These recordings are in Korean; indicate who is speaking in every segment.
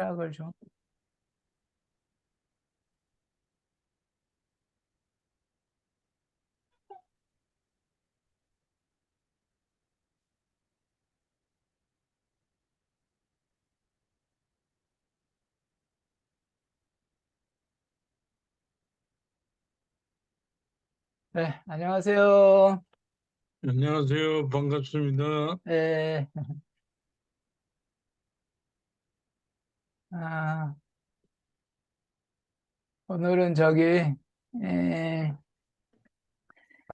Speaker 1: 허락을 좀. 네, 안녕하세요.
Speaker 2: 안녕하세요. 반갑습니다.
Speaker 1: 네, 아, 오늘은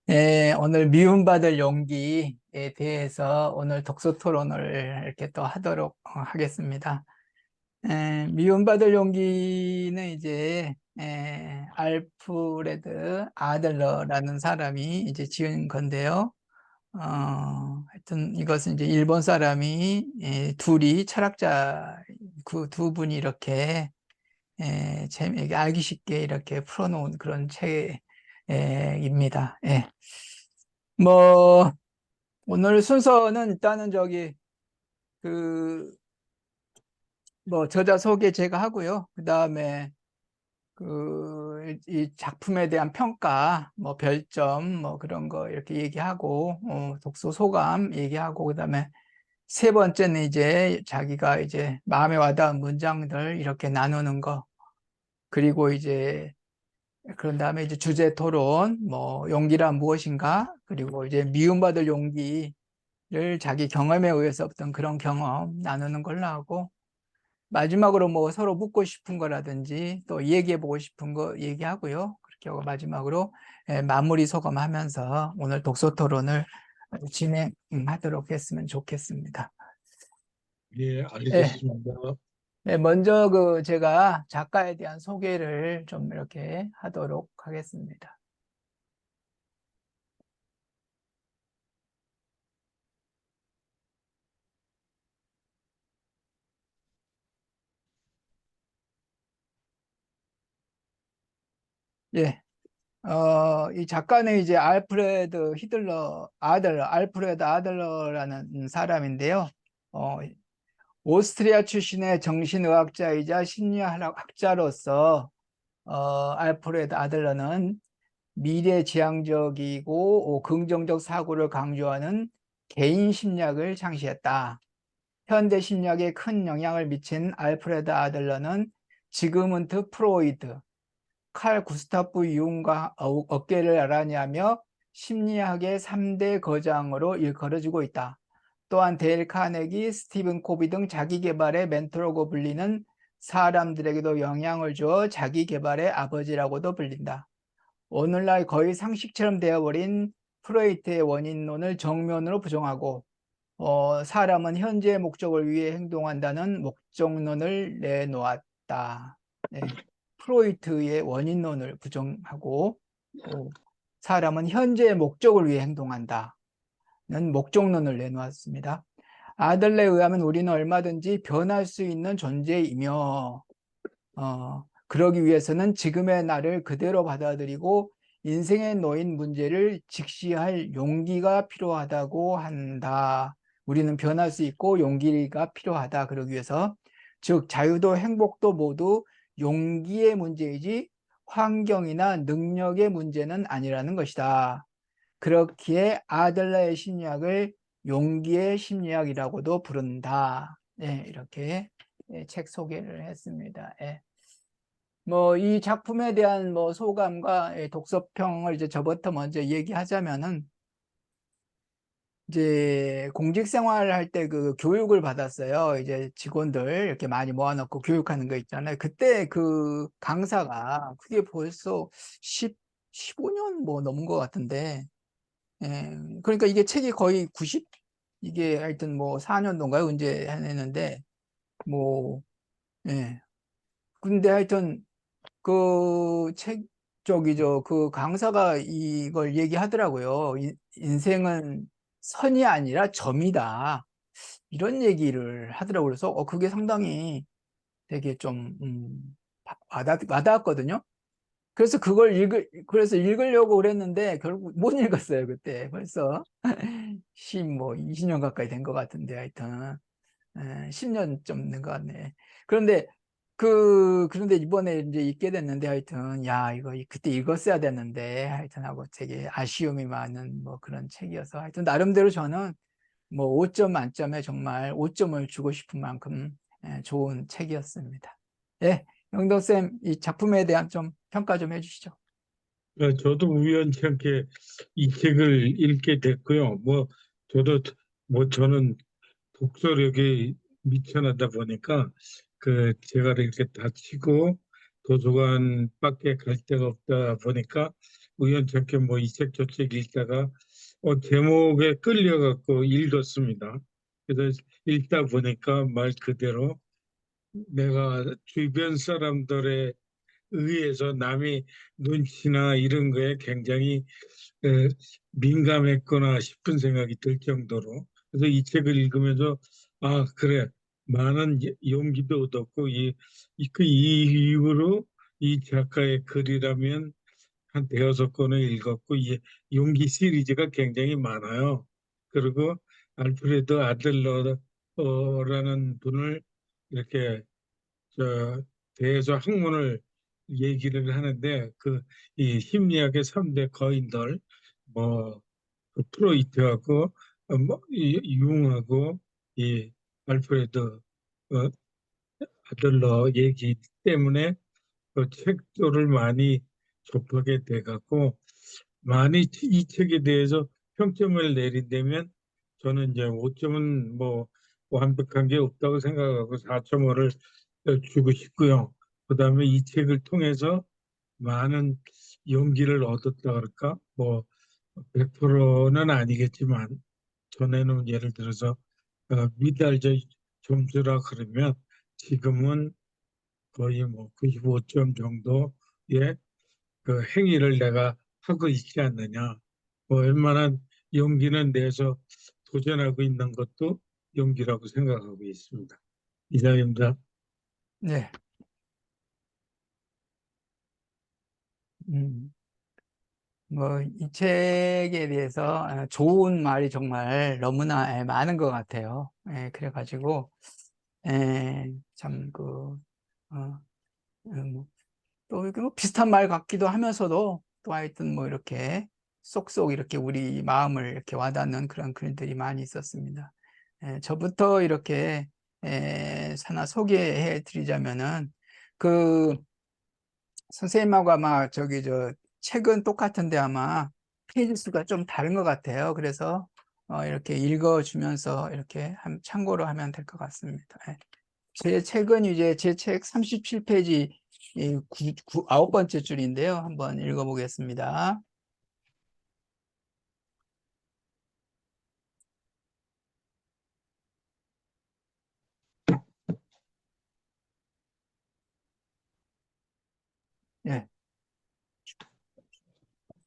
Speaker 1: 에, 오늘 미움받을 용기에 대해서 오늘 독서 토론을 이렇게 또 하도록 하겠습니다. 미움받을 용기는 이제 알프레드 아들러라는 사람이 이제 지은 건데요. 하여튼 이것은 이제 일본 사람이 둘이 철학자 그 두 분이 이렇게 재미있게 알기 쉽게 이렇게 풀어놓은 그런 책입니다. 예. 뭐 오늘 순서는 일단은 그 뭐 저자 소개 제가 하고요. 그 다음에 이 작품에 대한 평가, 뭐 별점, 뭐 그런 거 이렇게 얘기하고, 독서 소감 얘기하고, 그 다음에 세 번째는 이제 자기가 이제 마음에 와닿은 문장들 이렇게 나누는 거, 그리고 이제 그런 다음에 이제 주제 토론, 뭐 용기란 무엇인가, 그리고 이제 미움받을 용기를 자기 경험에 의해서 어떤 그런 경험 나누는 걸로 하고, 마지막으로 뭐 서로 묻고 싶은 거라든지 또 얘기해 보고 싶은 거 얘기하고요. 그렇게 하고 마지막으로 마무리 소감하면서 오늘 독서 토론을 진행하도록 했으면 좋겠습니다.
Speaker 2: 예,
Speaker 1: 예,
Speaker 2: 알겠습니다.
Speaker 1: 먼저 제가 작가에 대한 소개를 좀 이렇게 하도록 하겠습니다. 예, 이 작가는 이제 알프레드 아들러라는 사람인데요. 어, 오스트리아 출신의 정신의학자이자 심리학자로서 알프레드 아들러는 미래지향적이고 긍정적 사고를 강조하는 개인 심리학을 창시했다. 현대 심리학에 큰 영향을 미친 알프레드 아들러는 지그문트 프로이드, 칼 구스타프 융과 어깨를 나란히하며 심리학의 3대 거장으로 일컬어지고 있다. 또한 데일 카네기, 스티븐 코비 등 자기계발의 멘토라고 불리는 사람들에게도 영향을 주어 자기계발의 아버지라고도 불린다. 오늘날 거의 상식처럼 되어버린 프로이트의 원인론을 정면으로 부정하고 사람은 현재의 목적을 위해 행동한다는 목적론을 내놓았다. 네. 프로이트의 원인론을 부정하고 사람은 현재의 목적을 위해 행동한다는 목적론을 내놓았습니다. 아들레에 의하면 우리는 얼마든지 변할 수 있는 존재이며 그러기 위해서는 지금의 나를 그대로 받아들이고 인생에 놓인 문제를 직시할 용기가 필요하다고 한다. 우리는 변할 수 있고 용기가 필요하다. 그러기 위해서 즉 자유도 행복도 모두 용기의 문제이지 환경이나 능력의 문제는 아니라는 것이다. 그렇기에 아들러의 심리학을 용기의 심리학이라고도 부른다. 네, 이렇게 책 소개를 했습니다. 예. 뭐 이 작품에 대한 뭐 소감과 독서평을 이제 저부터 먼저 얘기하자면은 이제 공직 생활을 할 때 그 교육을 받았어요. 이제 직원들 이렇게 많이 모아놓고 교육하는 거 있잖아요. 그때 그 강사가 그게 벌써 15년 뭐 넘은 것 같은데, 그러니까 이게 책이 거의 이게 하여튼 뭐 4년도인가요? 언제 했는데, 뭐, 예. 근데 하여튼 그 책, 그 강사가 이걸 얘기하더라고요. 인생은 선이 아니라 점이다. 이런 얘기를 하더라고요. 그래서 그게 상당히 되게 좀, 와닿았거든요. 그래서 읽으려고 그랬는데 결국 못 읽었어요, 그때. 벌써 20년 가까이 된 것 같은데, 하여튼. 10년 좀 된 것 같네. 그런데 그런데 이번에 이제 읽게 됐는데 하여튼, 야, 이거 그때 읽었어야 됐는데 하여튼 하고 되게 아쉬움이 많은 뭐 그런 책이어서 하여튼 나름대로 저는 뭐 5점 만점에 정말 5점을 주고 싶은 만큼 좋은 책이었습니다. 예, 영덕쌤, 이 작품에 대한 좀 평가 좀 해주시죠.
Speaker 2: 저도 우연치 않게 이 책을 읽게 됐고요. 저는 독서력이 미천하다 보니까 제가 이렇게 다치고 도서관 밖에 갈 데가 없다 보니까 우연찮게 뭐 이 책 저 책 읽다가 제목에 끌려갖고 읽었습니다. 그래서 읽다 보니까 말 그대로 내가 주변 사람들의 의해서 남의 눈치나 이런 거에 굉장히 에, 민감했구나 싶은 생각이 들 정도로 그래서 이 책을 읽으면서 아 그래 많은 용기도 얻었고 이 이후로 이 작가의 글이라면 한 대여섯 권을 읽었고 이 용기 시리즈가 굉장히 많아요. 그리고 알프레드 아들러라는 분을 이렇게 저 대해서 학문을 얘기를 하는데 이 심리학의 3대 거인들 프로이트하고 이 융하고 이 알프레드 아들러 얘기 때문에 그 책들을 많이 접하게 돼 갖고 많이 이 책에 대해서 평점을 내린다면 저는 이제 5점은 뭐 완벽한 게 없다고 생각하고 4.5를 주고 싶고요. 그다음에 이 책을 통해서 많은 용기를 얻었다 그럴까? 뭐 100%는 아니겠지만 전에는 예를 들어서 미달저 점수라 그러면 지금은 거의 뭐 95점 정도의 그 행위를 내가 하고 있지 않느냐. 뭐 웬만한 용기는 내서 도전하고 있는 것도 용기라고 생각하고 있습니다. 이상입니다.
Speaker 1: 네. 음, 뭐, 이 책에 대해서 좋은 말이 정말 너무나 많은 것 같아요. 그래가지고, 참, 어, 뭐, 또 이게 뭐 비슷한 말 같기도 하면서도 또 하여튼 뭐 이렇게 쏙쏙 이렇게 우리 마음을 이렇게 와닿는 그런 글들이 많이 있었습니다. 저부터 이렇게 하나 소개해 드리자면은 그 선생님하고 아마 책은 똑같은데 아마 페이지 수가 좀 다른 것 같아요. 그래서 이렇게 읽어주면서 이렇게 참고로 하면 될 것 같습니다. 제 책은 이제 제 책 37페이지 아홉 번째 줄인데요. 한번 읽어보겠습니다. 네,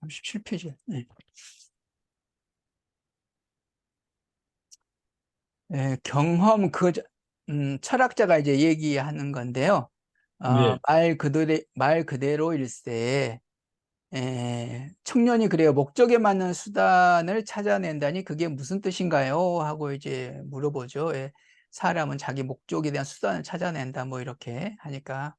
Speaker 1: 37페이지. 네. 경험 철학자가 이제 얘기하는 건데요.
Speaker 2: 네,
Speaker 1: 말 그대로일세. 청년이 그래요. 목적에 맞는 수단을 찾아낸다니 그게 무슨 뜻인가요? 하고 이제 물어보죠. 사람은 자기 목적에 대한 수단을 찾아낸다. 뭐 이렇게 하니까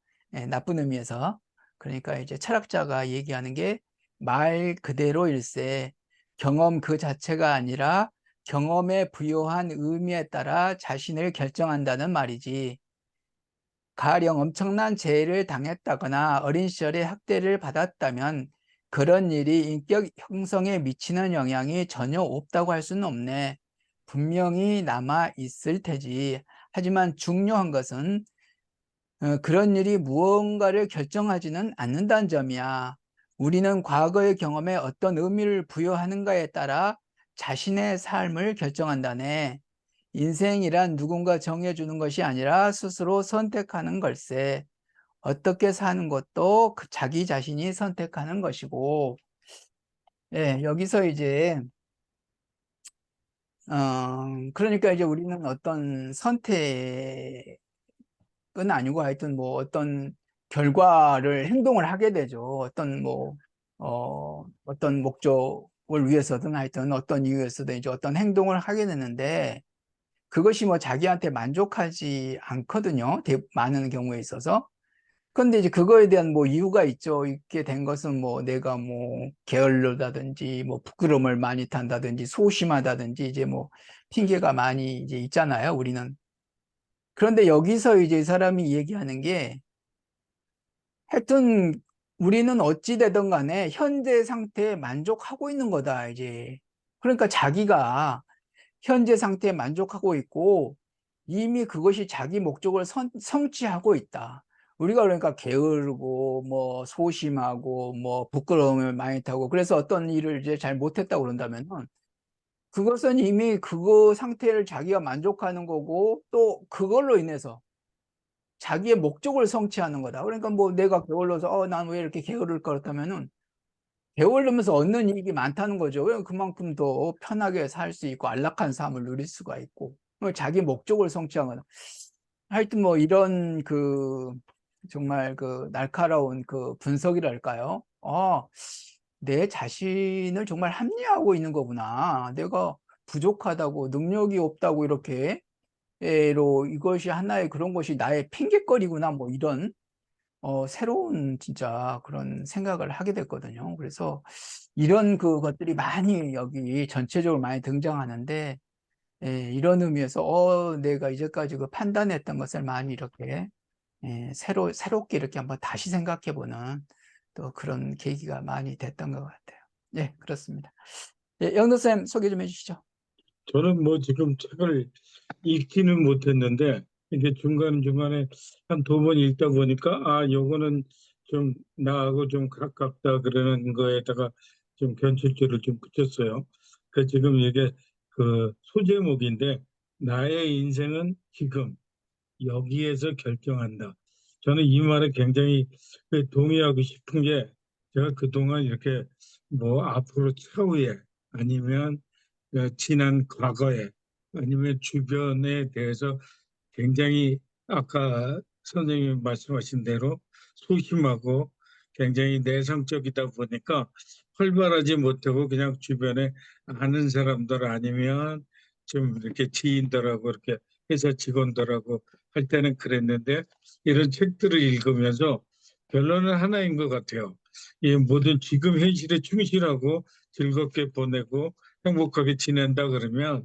Speaker 1: 나쁜 의미에서. 그러니까 이제 철학자가 얘기하는 게 말 그대로일세. 경험 그 자체가 아니라 경험에 부여한 의미에 따라 자신을 결정한다는 말이지. 가령 엄청난 재해를 당했다거나 어린 시절에 학대를 받았다면 그런 일이 인격 형성에 미치는 영향이 전혀 없다고 할 수는 없네. 분명히 남아 있을 테지. 하지만 중요한 것은 그런 일이 무언가를 결정하지는 않는다는 점이야. 우리는 과거의 경험에 어떤 의미를 부여하는가에 따라 자신의 삶을 결정한다네. 인생이란 누군가 정해주는 것이 아니라 스스로 선택하는 걸세. 어떻게 사는 것도 자기 자신이 선택하는 것이고, 여기서 이제, 그러니까 이제 우리는 어떤 선택은 아니고 하여튼 뭐 어떤 행동을 하게 되죠. 어떤 목적을 위해서든 하여튼 어떤 이유에서든 이제 어떤 행동을 하게 되는데, 그것이 뭐 자기한테 만족하지 않거든요. 많은 경우에 있어서. 근데 이제 그거에 대한 뭐 이유가 있죠. 있게 된 것은 뭐 내가 뭐 게을르다든지 뭐 부끄러움을 많이 탄다든지 소심하다든지 이제 뭐 핑계가 많이 이제 있잖아요. 우리는. 그런데 여기서 이제 이 사람이 얘기하는 게 하여튼 우리는 어찌 되든 간에 현재 상태에 만족하고 있는 거다, 이제. 그러니까 자기가 현재 상태에 만족하고 있고 이미 그것이 자기 목적을 성취하고 있다. 우리가 그러니까 게으르고 뭐 소심하고 뭐 부끄러움을 많이 타고 그래서 어떤 일을 이제 잘 못했다고 그런다면은 그것은 이미 그거 상태를 자기가 만족하는 거고 또 그걸로 인해서 자기의 목적을 성취하는 거다. 그러니까 뭐 내가 게을러서 난 왜 이렇게 게으를까 그렇다면은 게으르면서 얻는 이익이 많다는 거죠. 왜 그만큼 더 편하게 살 수 있고 안락한 삶을 누릴 수가 있고 자기 목적을 성취한 거다. 하여튼 뭐 이런 그 정말 그 날카로운 그 분석이랄까요? 내 자신을 정말 합리화하고 있는 거구나. 내가 부족하다고 능력이 없다고 이렇게 로 이것이 하나의 그런 것이 나의 핑곗거리구나 뭐 이런 새로운 진짜 그런 생각을 하게 됐거든요. 그래서 이런 그것들이 많이 여기 전체적으로 많이 등장하는데 이런 의미에서 내가 이제까지 그 판단했던 것을 많이 이렇게 새롭게 이렇게 한번 다시 생각해 보는 또 그런 계기가 많이 됐던 것 같아요. 예, 그렇습니다. 예, 영도쌤 소개 좀 해주시죠.
Speaker 2: 저는 뭐 지금 책을 읽지는 못했는데 이게 중간중간에 한 두 번 읽다 보니까 요거는 좀 나하고 좀 가깝다 그러는 거에다가 좀 견출줄을 좀 붙였어요. 그 지금 이게 그 소제목인데 나의 인생은 지금 여기에서 결정한다. 저는 이 말에 굉장히 동의하고 싶은 게 제가 그동안 이렇게 뭐 앞으로 차후에 아니면 지난 과거에 아니면 주변에 대해서 굉장히 아까 선생님이 말씀하신 대로 소심하고 굉장히 내성적이다 보니까 활발하지 못하고 그냥 주변에 아는 사람들 아니면 좀 이렇게 지인들하고 이렇게 회사 직원들하고 할 때는 그랬는데 이런 책들을 읽으면서 결론은 하나인 것 같아요. 이 모든 지금 현실에 충실하고 즐겁게 보내고 행복하게 지낸다 그러면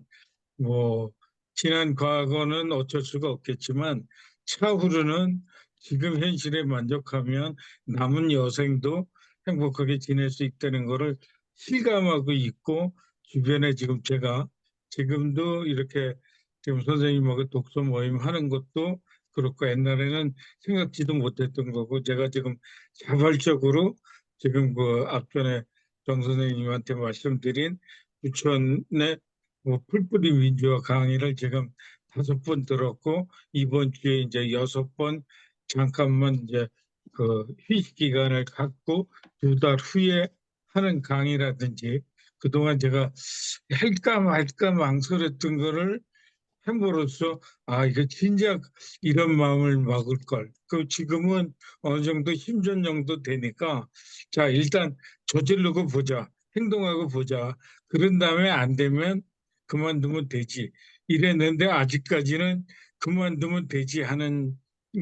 Speaker 2: 뭐 지난 과거는 어쩔 수가 없겠지만 차후로는 지금 현실에 만족하면 남은 여생도 행복하게 지낼 수 있다는 것을 실감하고 있고 주변에 지금 제가 지금도 이렇게 지금 선생님하고 독서 모임 하는 것도 그렇고 옛날에는 생각지도 못했던 거고 제가 지금 자발적으로 지금 그 앞전에 정 선생님한테 말씀드린 부천의 뭐 풀뿌리 민주화 강의를 지금 5번 들었고 이번 주에 이제 6번 잠깐만 이제 그 휴식 기간을 갖고 2달 후에 하는 강의라든지 그동안 제가 할까 말까 망설였던 거를 함으로써 이거 진작 이런 마음을 먹을 걸. 그 지금은 어느 정도 힘전 정도 되니까 자 일단 저지르고 보자. 행동하고 보자. 그런 다음에 안 되면 그만두면 되지. 이랬는데 아직까지는 그만두면 되지 하는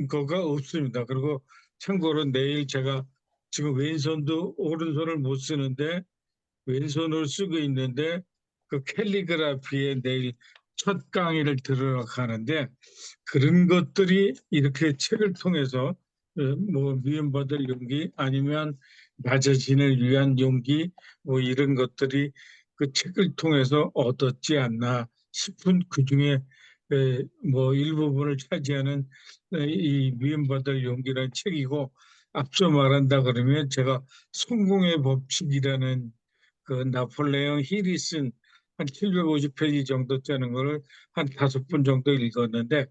Speaker 2: 거가 없습니다. 그리고 참고로 내일 제가 지금 왼손도 오른손을 못 쓰는데 왼손을 쓰고 있는데 그 캘리그라피에 내일 첫 강의를 들으러 가는데 그런 것들이 이렇게 책을 통해서 뭐 미움받을 용기 아니면 나 자신을 위한 용기 뭐 이런 것들이 그 책을 통해서 얻었지 않나 싶은 그중에 뭐 일부분을 차지하는 이 미움받을 용기라는 책이고 앞서 말한다 그러면 제가 성공의 법칙이라는 그 나폴레옹 힐이 쓴 한 750페이지 정도 되는 거를 한 5번 정도 읽었는데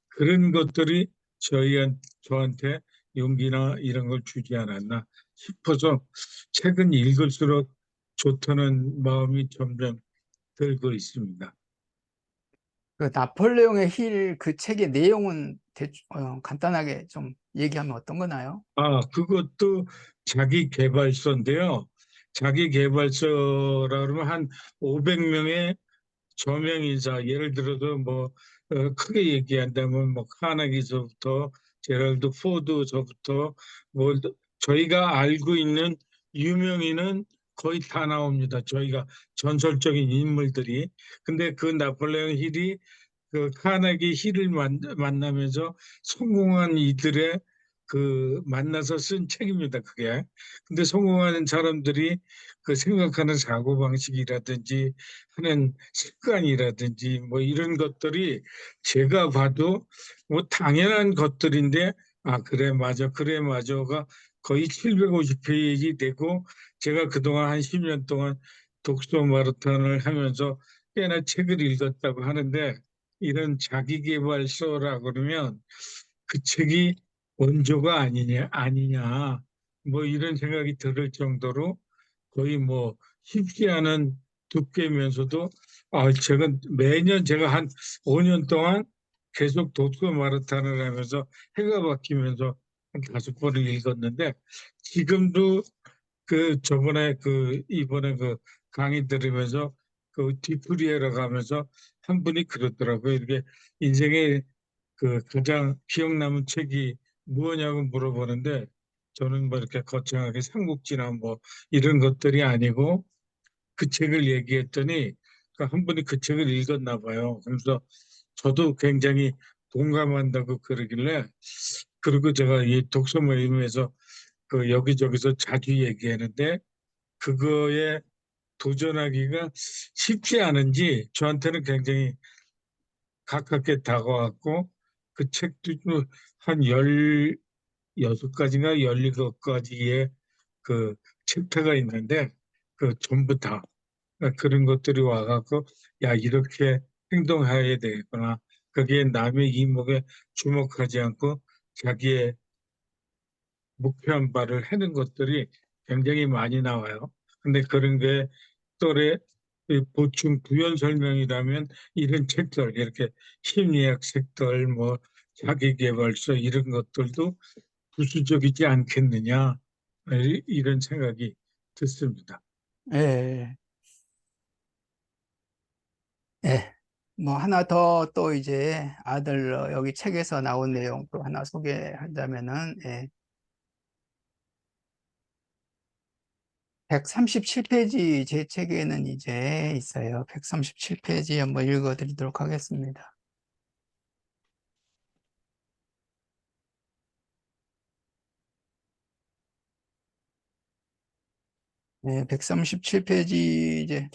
Speaker 2: 그런 것들이 저한테 용기나 이런 걸 주지 않았나 싶어서 책은 읽을수록 좋다는 마음이 점점 들고 있습니다.
Speaker 1: 그 나폴레옹의 힐 그 책의 내용은 간단하게 좀 얘기하면 어떤 거나요?
Speaker 2: 그것도 자기 개발서인데요. 자기 개발서라 그러면 한 500명의 저명 인사, 예를 들어서 뭐 크게 얘기한다면 뭐 카네기서부터 제럴드 포드서부터 뭐 저희가 알고 있는 유명인은 거의 다 나옵니다. 저희가 전설적인 인물들이. 근데 그 나폴레옹 힐이 그 카네기 힐을 만나면서 성공한 이들의 그 만나서 쓴 책입니다. 그게. 근데 성공하는 사람들이 그 생각하는 사고방식이라든지 하는 습관이라든지 뭐 이런 것들이 제가 봐도 뭐 당연한 것들인데 아, 그래, 맞아, 그래, 맞아가 거의 750페이지 되고 제가 그동안 한 10년 동안 독서 마라톤을 하면서 꽤나 책을 읽었다고 하는데 이런 자기계발서라 그러면 그 책이 원조가 아니냐, 뭐 이런 생각이 들을 정도로 거의 뭐 쉽지 않은 두께면서도 제가 매년 제가 한 5년 동안 계속 독서 마라톤을 하면서 해가 바뀌면서 한 5번을 읽었는데 지금도 그 저번에 그 이번에 그 강의 들으면서 그 뒤풀이하러 가면서 한 분이 그러더라고요. 이렇게 인생의 그 가장 기억 남은 책이 무엇냐고 물어보는데 저는 뭐 이렇게 거창하게 삼국지나 뭐 이런 것들이 아니고 그 책을 얘기했더니 그한 분이 그 책을 읽었나 봐요. 그래서 저도 굉장히 동감한다고 그러길래 그리고 제가 이 독서 모임에서 그 여기저기서 자주 얘기하는데 그거에 도전하기가 쉽지 않은지 저한테는 굉장히 가깝게 다가왔고 그 책도 한 16가지인가 17가지의 그 챕터가 있는데 그 전부 다 그런 것들이 와갖고 야 이렇게 행동해야 되겠구나. 거기에 남의 이목에 주목하지 않고 자기의 목표한 바를 해는 것들이 굉장히 많이 나와요. 근데 그런 게 또래 보충 부연 설명이라면 이런 책들 이렇게 심리학 책들 뭐 자기계발서 이런 것들도 부수적이지 않겠느냐 이런 생각이 듣습니다.
Speaker 1: 예, 예. 뭐 하나 더 또 이제 아들 여기 책에서 나온 내용 또 하나 소개하자면은 137페이지 제 책에는 이제 있어요. 137페이지 한번 읽어드리도록 하겠습니다. 네, 137페이지 이제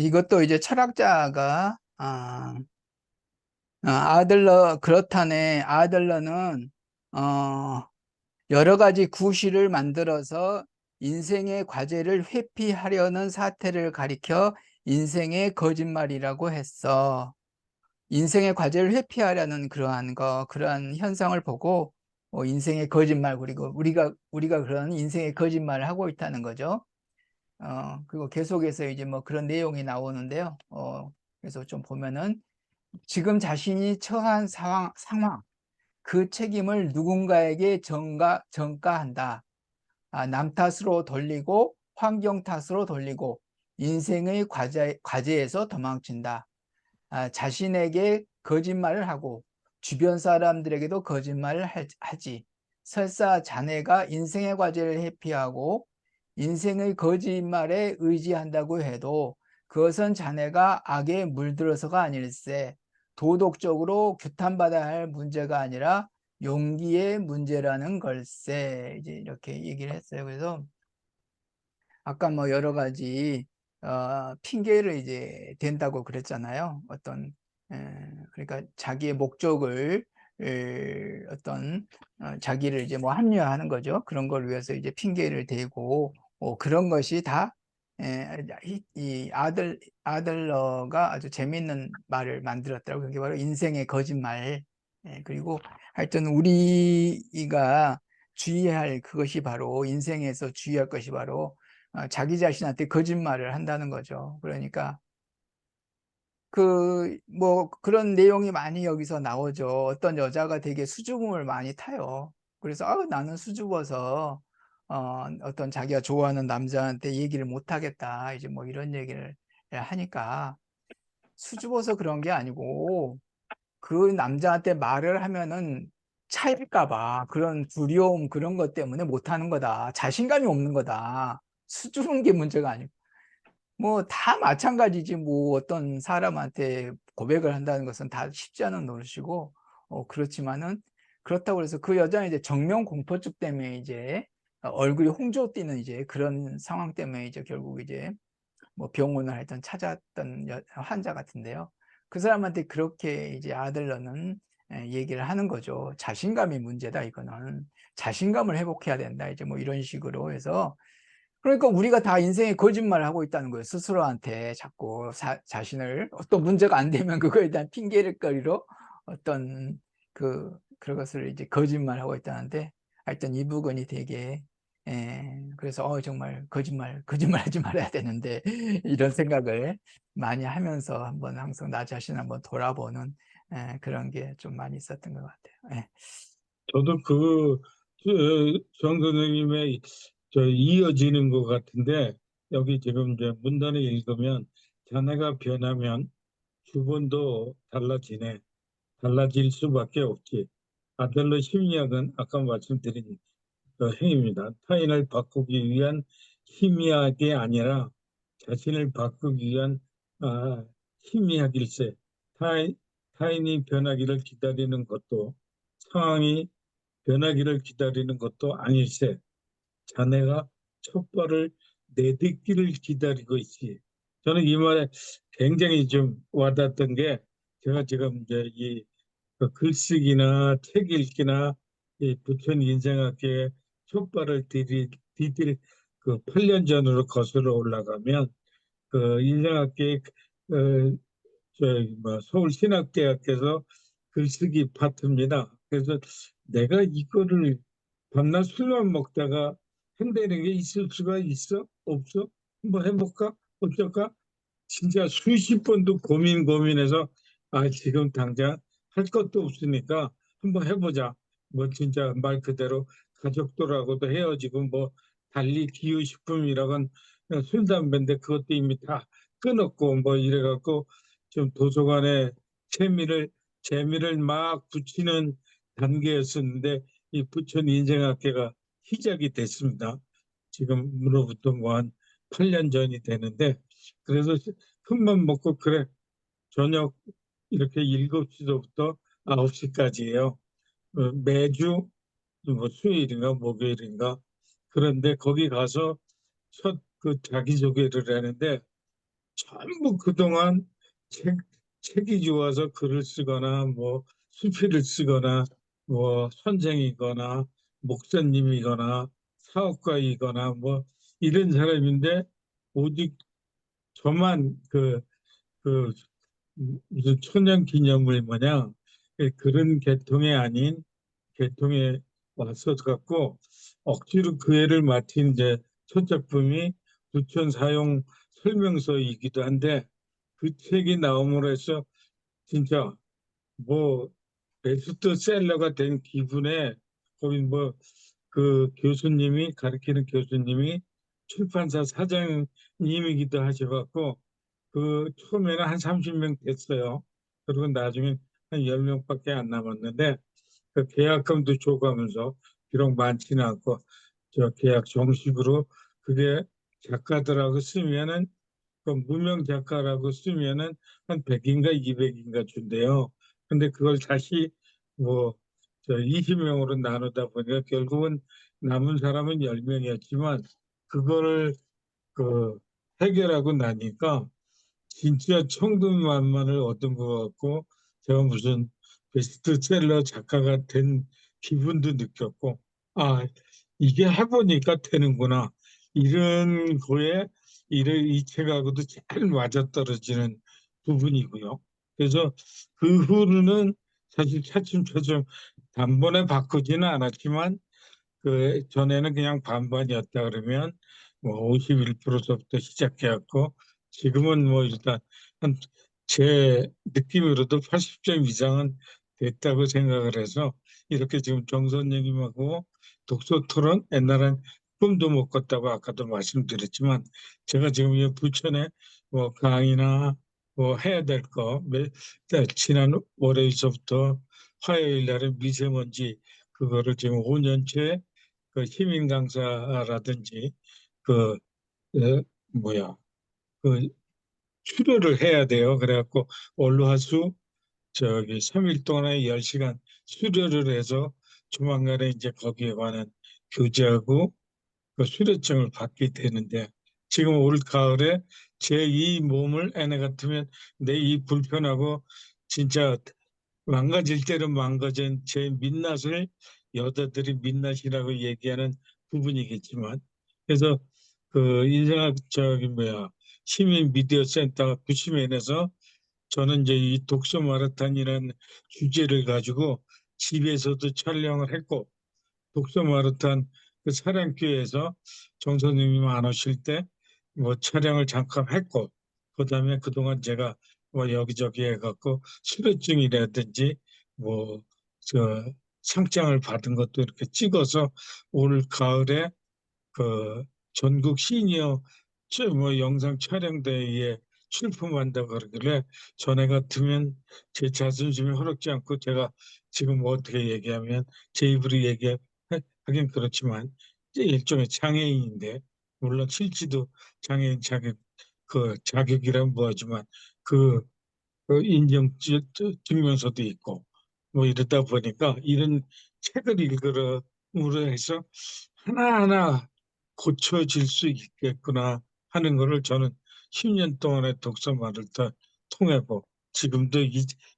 Speaker 1: 이것도 이제 철학자가 아들러 그렇다네. 아들러는 어, 여러 가지 구실을 만들어서 인생의 과제를 회피하려는 사태를 가리켜 인생의 거짓말이라고 했어. 인생의 과제를 회피하려는 그러한 현상을 보고 인생의 거짓말, 그리고 우리가 그런 인생의 거짓말을 하고 있다는 거죠. 그리고 계속해서 이제 뭐 그런 내용이 나오는데요. 그래서 좀 보면은 지금 자신이 처한 상황, 그 책임을 누군가에게 전가한다. 남 탓으로 돌리고 환경 탓으로 돌리고 인생의 과제에서 도망친다. 자신에게 거짓말을 하고 주변 사람들에게도 거짓말을 하지. 설사 자네가 인생의 과제를 회피하고 인생의 거짓말에 의지한다고 해도 그것은 자네가 악에 물들어서가 아닐세. 도덕적으로 규탄받아야 할 문제가 아니라 용기의 문제라는 걸세. 이제 이렇게 얘기를 했어요. 그래서 아까 뭐 여러 가지 핑계를 이제 댄다고 그랬잖아요. 그러니까 자기의 목적을 어떤 자기를 이제 뭐 합리화하는 거죠. 그런 걸 위해서 이제 핑계를 대고 그런 것이 다 이 아들러가 아주 재미있는 말을 만들었더라고요. 그게 바로 인생의 거짓말. 그리고 하여튼 우리가 주의할 그것이 바로 인생에서 주의할 것이 바로 자기 자신한테 거짓말을 한다는 거죠. 그러니까 뭐 그런 내용이 많이 여기서 나오죠. 어떤 여자가 되게 수줍음을 많이 타요. 그래서 나는 수줍어서 어떤 자기가 좋아하는 남자한테 얘기를 못 하겠다. 이제 뭐 이런 얘기를 하니까 수줍어서 그런 게 아니고 그 남자한테 말을 하면은 차일까 봐 그런 두려움 그런 것 때문에 못 하는 거다. 자신감이 없는 거다. 수줍은 게 문제가 아니고. 뭐 다 마찬가지지 뭐 어떤 사람한테 고백을 한다는 것은 다 쉽지 않은 노릇이고 그렇지만은 그렇다고 해서 그 여자는 이제 정면 공포증 때문에 이제 얼굴이 홍조 띠는 이제 그런 상황 때문에 이제 결국 이제 뭐 병원을 하여튼 찾았던 환자 같은데요. 그 사람한테 그렇게 이제 아들러는 얘기를 하는 거죠. 자신감이 문제다, 이거는. 자신감을 회복해야 된다. 이제 뭐 이런 식으로 해서 그러니까 우리가 다 인생에 거짓말을 하고 있다는 거예요. 스스로한테 자꾸 자신을 어떤 문제가 안 되면 그거에 대한 핑계거리로 어떤 그런 것을 이제 거짓말하고 있다는데 하여튼 이 부분이 되게 그래서 정말 거짓말하지 말아야 되는데 이런 생각을 많이 하면서 한번 항상 나 자신 한번 돌아보는 그런 게 좀 많이 있었던 것 같아요. 예.
Speaker 2: 저도 정 선생님의 이어지는 것 같은데, 여기 지금 이제 문단을 읽으면 자네가 변하면 주변도 달라질 수밖에 없지. 아들러 심리학은 아까 말씀드린 그 행위입니다. 타인을 바꾸기 위한 심리학이 아니라 자신을 바꾸기 위한 심리학일세. 타인이 변하기를 기다리는 것도, 상황이 변하기를 기다리는 것도 아닐세. 자네가 첫발을 내딛기를 기다리고 있지. 저는 이 말에 굉장히 좀 와닿았던 게, 제가 지금 이제 그 글쓰기나 책 읽기나 이 부천 인생학계에 첫발을 디딜 그 8년 전으로 거슬러 올라가면, 그 인생학계 서울신학대학에서 글쓰기 파트입니다. 그래서 내가 이거를 밤낮 술만 먹다가 한다는 게 있을 수가 있어? 없어? 한번 해볼까? 어쩔까? 진짜 수십 번도 고민해서 지금 당장 할 것도 없으니까 한번 해보자. 뭐 진짜 말 그대로 가족들하고도 헤어지고 뭐 달리 기호식품이라건 술 담배인데 그것도 이미 다 끊었고 뭐 이래갖고 좀 도서관에 재미를 재미를 막 붙이는 단계였었는데 이 부천 인생학계가 시작이 됐습니다. 지금으로부터 뭐 한 8년 전이 되는데, 그래서 큰맘 먹고 그래 저녁 이렇게 7시부터 9시까지예요. 매주 뭐 수요일인가 목요일인가. 그런데 거기 가서 첫 그 자기소개를 하는데 전부 그동안 책, 책이 좋아서 글을 쓰거나 뭐 수필을 쓰거나 뭐 선생이거나 목사님이거나 사업가이거나 뭐 이런 사람인데, 오직 저만 그 무슨 천연기념물 마냥 그런 계통이 아닌 계통에 왔어 갖고 억지로 그 애를 맡은 이제 첫 작품이 부천 사용 설명서이기도 한데, 그 책이 나옴으로 해서 진짜 뭐 베스트셀러가 된 기분에, 거기 뭐 그 교수님이 가르치는 교수님이 출판사 사장님이기도 하셔갖고 그 처음에는 한 30명 됐어요. 그리고 나중에 한 10명밖에 안 남았는데 그 계약금도 줘가면서, 비록 많지는 않고 저 계약 정식으로, 그게 작가들하고 쓰면은 그 무명 작가라고 쓰면은 한 100인가 200인가 준대요. 근데 그걸 다시 뭐 20명으로 나누다 보니까 결국은 남은 사람은 10명이었지만, 그거를 그 해결하고 나니까 진짜 청dun만만을 얻은 것 같고, 제가 무슨 베스트셀러 작가가 된 기분도 느꼈고, 아, 이게 해보니까 되는구나. 이런 거에 이 책하고도 잘 맞아떨어지는 부분이고요. 그래서 그 후로는 사실 차츰차츰 단번에 바꾸지는 않았지만, 그 전에는 그냥 반반이었다 그러면 뭐 51%부터 시작해갖고 지금은 뭐 일단 한 제 느낌으로도 80점 이상은 됐다고 생각을 해서, 이렇게 지금 정 선생님하고 독서 토론, 옛날엔 꿈도 못 꿨다고 아까도 말씀드렸지만 제가 지금 이 부천에 뭐 강의나 뭐 해야 될 거 지난 월요일서부터 화요일 날에 미세먼지 그거를 지금 5년째 그 시민 강사라든지 그 뭐야 그 수료를 해야 돼요. 그래갖고 월화수 저기 3일 동안에 10시간 수료를 해서 조만간에 이제 거기에 관한 교재하고 그 수료증을 받게 되는데 지금 올 가을에 제 이 몸을 애네 같으면 내 이 불편하고 진짜 망가질 대로 망가진 제 민낯을 여자들이 민낯이라고 얘기하는 부분이겠지만 그래서 그 인생학 저기 뭐야 시민 미디어 센터 부시면에서 저는 이제 이 독서 마라톤이라는 주제를 가지고 집에서도 촬영을 했고 독서 마라톤 그 사랑교회에서 정 선생님 안 오실 때 뭐 촬영을 잠깐 했고 그다음에 그동안 제가 뭐 여기저기 해갖고 수료증이라든지 뭐 저 상장을 받은 것도 이렇게 찍어서 올 가을에 그 전국 시니어 뭐 영상 촬영대회에 출품한다고 그러길래 전에 같으면 제 자존심이 허락지 않고 제가 지금 뭐 어떻게 얘기하면 제 입으로 얘기하긴 그렇지만 이제 일종의 장애인인데 물론 실지도 장애인 자격 그 자격이란 뭐하지만 그, 그 인정 증명서도 있고 뭐 이러다 보니까 이런 책을 읽으므로 해서 하나하나 고쳐질 수 있겠구나 하는 거를 저는 10년 동안의 독서만을 다 통하고 지금도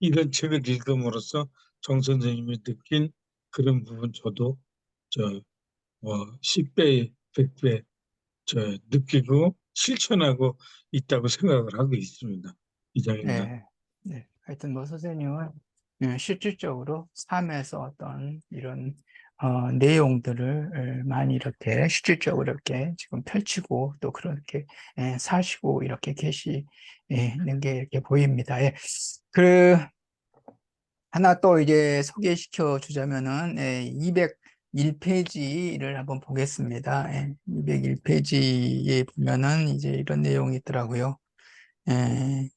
Speaker 2: 이런 책을 읽음으로써 정 선생님이 느낀 그런 부분 저도 저뭐 10배, 100배 느끼고 실천하고 있다고 생각을 하고 있습니다. 이장입니다.
Speaker 1: 네. 네. 하여튼 뭐 선생님은 실질적으로 삶에서 어떤 이런 내용들을 많이 이렇게 실질적으로 이렇게 지금 펼치고 또 그렇게 사시고 이렇게 계시는 게 이렇게 보입니다. 예. 그 하나 또 이제 소개시켜 주자면은 201페이지를 한번 보겠습니다. 201페이지에 보면은 이제 이런 내용이 있더라고요. 예.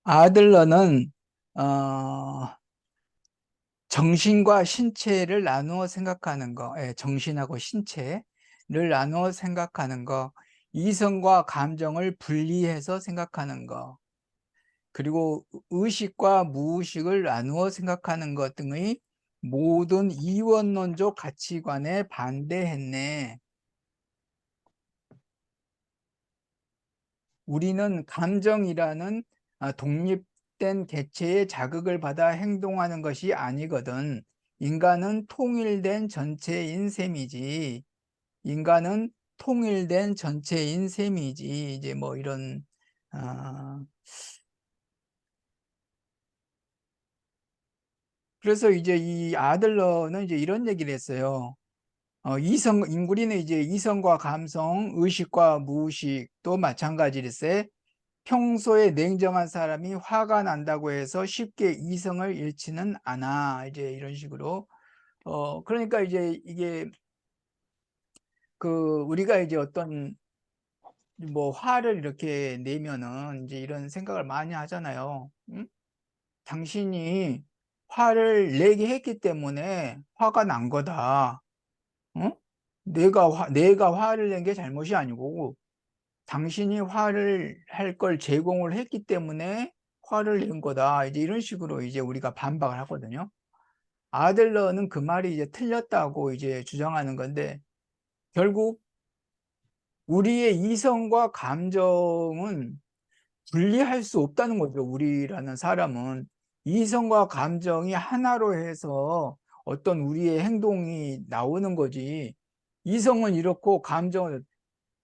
Speaker 1: 아들러는 정신과 신체를 나누어 생각하는 거, 정신하고 신체를 나누어 생각하는 거, 이성과 감정을 분리해서 생각하는 거, 그리고 의식과 무의식을 나누어 생각하는 것 등의 모든 이원론적 가치관에 반대했네. 우리는 감정이라는 독립된 개체의 자극을 받아 행동하는 것이 아니거든. 인간은 통일된 전체인 셈이지. 인간은 통일된 전체인 셈이지. 이제 뭐 이런 그래서 이제 이 아들러는 이제 이런 얘기를 했어요. 우리는 이제 이성과 감성, 의식과 무의식도 마찬가지일세. 평소에 냉정한 사람이 화가 난다고 해서 쉽게 이성을 잃지는 않아. 이제 이런 식으로. 그러니까 이제 이게 우리가 이제 어떤 뭐 화를 이렇게 내면은 이제 이런 생각을 많이 하잖아요. 응? 당신이 화를 내게 했기 때문에 화가 난 거다. 어? 내가 화를 낸 게 잘못이 아니고 당신이 화를 할 걸 제공을 했기 때문에 화를 낸 거다. 이제 이런 식으로 이제 우리가 반박을 하거든요. 아들러는 그 말이 이제 틀렸다고 이제 주장하는 건데 결국 우리의 이성과 감정은 분리할 수 없다는 거죠. 우리라는 사람은 이성과 감정이 하나로 해서 어떤 우리의 행동이 나오는 거지. 이성은 이렇고 감정은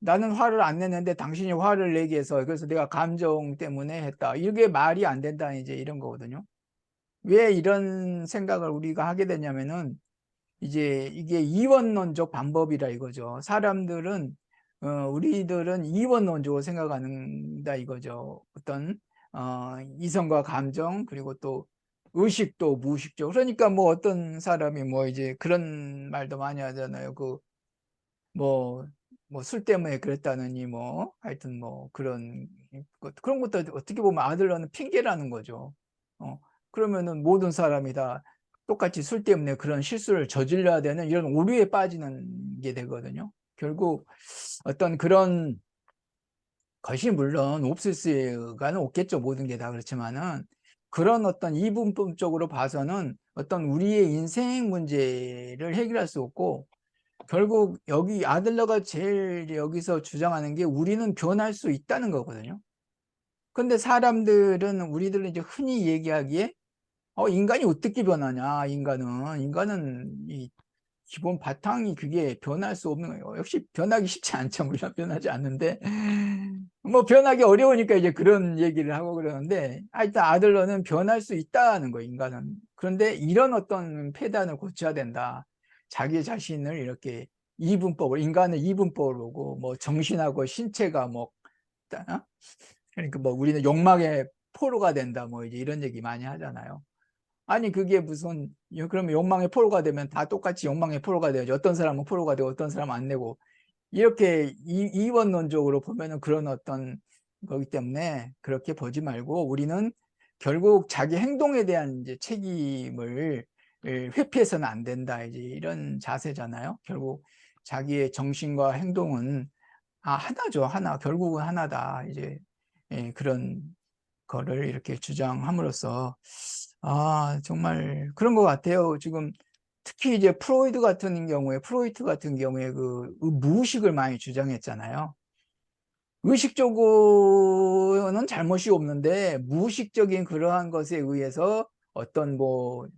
Speaker 1: 나는 화를 안 냈는데 당신이 화를 내게 해서 그래서 내가 감정 때문에 했다. 이게 말이 안 된다. 이제 이런 거거든요. 왜 이런 생각을 우리가 하게 되냐면은 이제 이게 이원론적 방법이라 이거죠. 우리들은 이원론적으로 생각한다 이거죠. 어떤 이성과 감정 그리고 또 의식도 무의식적. 그러니까 뭐 어떤 사람이 뭐 이제 그런 말도 많이 하잖아요. 뭐, 뭐 술 때문에 그랬다느니 뭐 하여튼 뭐 그런 것도 어떻게 보면 아들러는 핑계라는 거죠. 그러면은 모든 사람이 다 똑같이 술 때문에 그런 실수를 저질러야 되는 이런 오류에 빠지는 게 되거든요. 결국 어떤 그런 것이 물론 없을 수가는 없겠죠. 모든 게 다 그렇지만은 그런 어떤 이분법적으로 봐서는 어떤 우리의 인생 문제를 해결할 수 없고 결국 여기 아들러가 제일 여기서 주장하는 게 우리는 변할 수 있다는 거거든요. 근데 사람들은 우리들은 이제 흔히 얘기하기에 인간이 어떻게 변하냐? 인간은 이 기본 바탕이 그게 변할 수 없는 거예요. 역시 변하기 쉽지 않죠. 물론 변하지 않는데 뭐 변하기 어려우니까 이제 그런 얘기를 하고 그러는데 하여튼 아들러는 변할 수 있다는 거예요. 인간은. 그런데 이런 어떤 폐단을 고쳐야 된다. 자기 자신을 이렇게 인간의 이분법을 보고 뭐 정신하고 신체가 뭐 그러니까 뭐 우리는 욕망의 포로가 된다 뭐 이제 이런 얘기 많이 하잖아요. 아니 그게 무슨 그러면 욕망의 포로가 되면 다 똑같이 욕망의 포로가 돼야지. 어떤 사람은 포로가 되고 어떤 사람은 안 되고 이렇게 이원론적으로 보면은 그런 어떤 거기 때문에 그렇게 보지 말고 우리는 결국 자기 행동에 대한 이제 책임을 회피해서는 안 된다 이제 이런 자세잖아요. 결국 자기의 정신과 행동은 하나죠. 하나. 결국은 하나다. 이제 그런 거를 이렇게 주장함으로써 정말 그런 것 같아요. 지금 특히 이제 프로이트 같은 경우에 그 무의식을 많이 주장했잖아요. 의식적으로는 잘못이 없는데 무의식적인 그러한 것에 의해서 어떤 뭐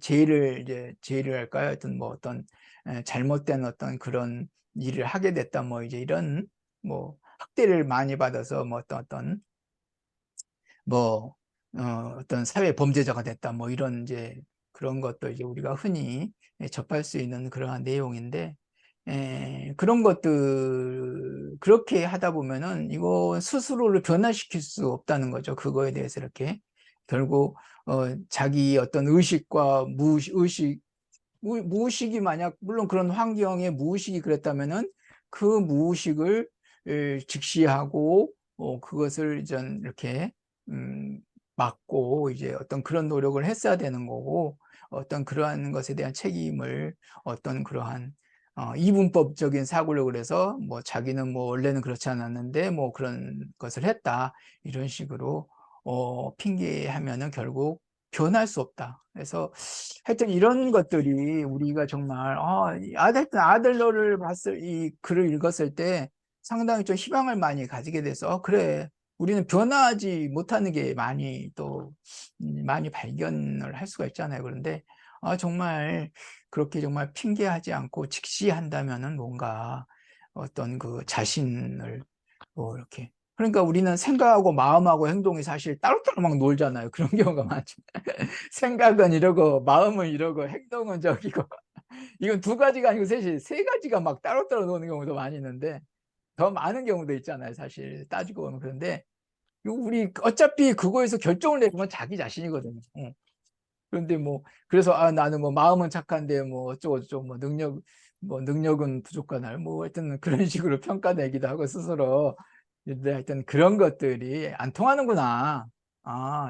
Speaker 1: 제의를 할까요? 하여튼 뭐 어떤 잘못된 어떤 그런 일을 하게 됐다 뭐 이제 이런 뭐 학대를 많이 받아서 뭐 뭐, 어떤 사회 범죄자가 됐다, 뭐 이런 이제 그런 것도 이제 우리가 흔히 접할 수 있는 그러한 내용인데, 그런 것들, 그렇게 하다 보면은 이거 스스로를 변화시킬 수 없다는 거죠. 그거에 대해서 이렇게. 결국, 자기 어떤 의식과 무의식이 만약, 물론 그런 환경에 무의식이 그랬다면은 그 무의식을 직시하고, 그것을 이제 이렇게 음, 막고 이제 어떤 그런 노력을 했어야 되는 거고 어떤 그러한 것에 대한 책임을 어떤 그러한 이분법적인 사고력을 해서 뭐 자기는 뭐 원래는 그렇지 않았는데 뭐 그런 것을 했다 이런 식으로 핑계하면은 결국 변할 수 없다. 그래서 하여튼 이런 것들이 우리가 정말 아들러를 봤을 이 글을 읽었을 때 상당히 좀 희망을 많이 가지게 돼서 그래 우리는 변하지 못하는 게 많이 또 많이 발견을 할 수가 있잖아요. 그런데 정말 그렇게 정말 핑계하지 않고 직시한다면은 뭔가 어떤 그 자신을 뭐 이렇게 그러니까 우리는 생각하고 마음하고 행동이 사실 따로따로 막 놀잖아요. 그런 경우가 많죠. 생각은 이러고 마음은 이러고 행동은 저기고 이건 두 가지가 아니고 세 가지가 막 따로따로 노는 경우도 많이 있는데 더 많은 경우도 있잖아요. 사실 따지고 보면 그런데 우리 어차피 그거에서 결정을 내리면 자기 자신이거든요. 그런데 뭐 그래서 나는 뭐 마음은 착한데 뭐 어쩌고 저쩌고 뭐 능력은 부족하나 뭐 하여튼 그런 식으로 평가내기도 하고 스스로 근데 하여튼 그런 것들이 안 통하는구나.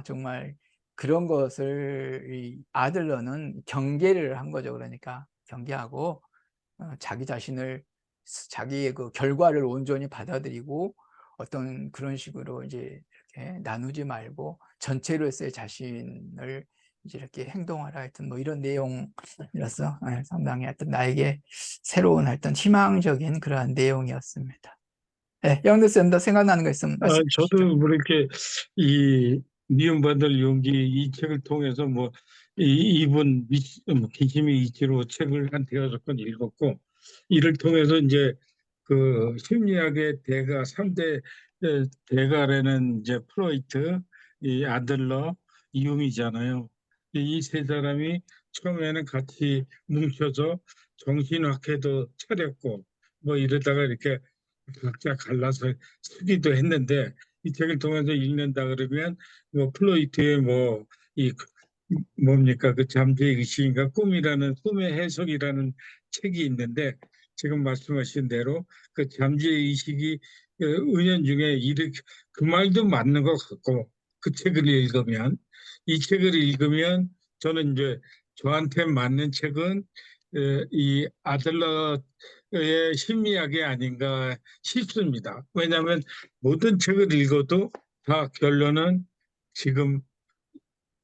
Speaker 1: 정말 그런 것을 이 아들러는 경계를 한 거죠. 그러니까 경계하고 자기 자신을 자기의 그 결과를 온전히 받아들이고 어떤 그런 식으로 이제 이렇게 나누지 말고 전체로서의 자신을 이제 이렇게 행동하라 하여튼 뭐 이런 내용이라서 상당히 하여튼 나에게 새로운 하여튼 희망적인 그러한 내용이었습니다. 네, 영드 쌤도 생각나는 거 있으면 말씀해 주시죠.
Speaker 2: 저도 뭐 이렇게 이 미움받을 용기 이 책을 통해서 뭐 이분 기심의 이치로 책을 한 대여섯 권 읽었고 이를 통해서 이제 그 심리학의 대가 3대 대가라는 이제 프로이트, 이 아들러, 융이잖아요. 이 세 사람이 처음에는 같이 뭉쳐서 정신학회도 차렸고 뭐 이러다가 이렇게 각자 갈라서 쓰기도 했는데 이 책을 통해서 읽는다 그러면 뭐 플로이트의 뭐이 뭡니까? 그 잠재의 의식인가 꿈의 해석이라는 책이 있는데 지금 말씀하신 대로 그 잠재의 의식이 은연중에 이렇게 그 말도 맞는 것 같고 그 책을 읽으면 이 책을 읽으면 저는 이제 저한테 맞는 책은 이 아들러의 심리학이 아닌가 싶습니다. 왜냐하면 모든 책을 읽어도 다 결론은 지금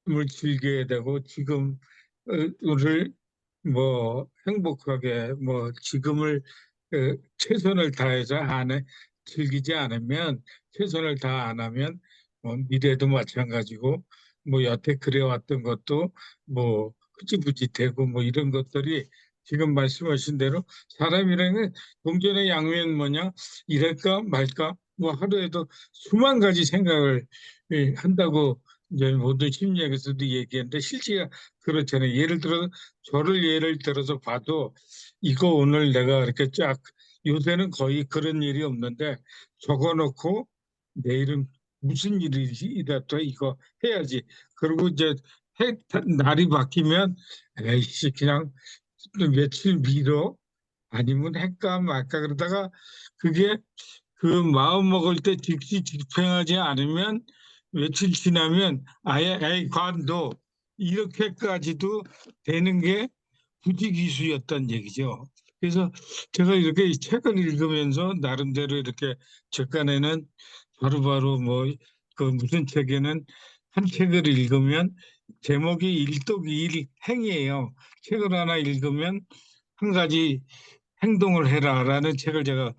Speaker 2: 을 즐겨야 되고 지금을 뭐 행복하게 뭐 지금을 최선을 다해서 안에 즐기지 않으면 최선을 다 안 하면 뭐 미래도 마찬가지고 뭐 여태 그래왔던 것도 뭐 흐지부지 되고 뭐 이런 것들이 지금 말씀하신 대로 사람이라는 동전의 양면 뭐냐 이럴까 말까 뭐 하루에도 수만 가지 생각을 한다고 이제 모든 심리학에서도 얘기했는데 실제가 그렇잖아요. 저를 예를 들어서 봐도 이거 오늘 내가 이렇게 쫙 요새는 거의 그런 일이 없는데 적어놓고 내일은 무슨 일이라도 이거 해야지. 그리고 이제 날이 바뀌면 에이씨 그냥 며칠 미뤄 아니면 할까 말까 그러다가 그게 그 마음 먹을 때 즉시 집행하지 않으면 며칠 지나면 아예 에이 관둬 이렇게까지도 되는 게 부지기수였단 얘기죠. 그래서 제가 이렇게 이 책을 읽으면서 나름대로 이렇게 적간에는 바로바로 뭐 그 무슨 책에는 한 책을 읽으면 제목이 일독이일 행이에요. 책을 하나 읽으면 한 가지 행동을 해라라는 책을 제가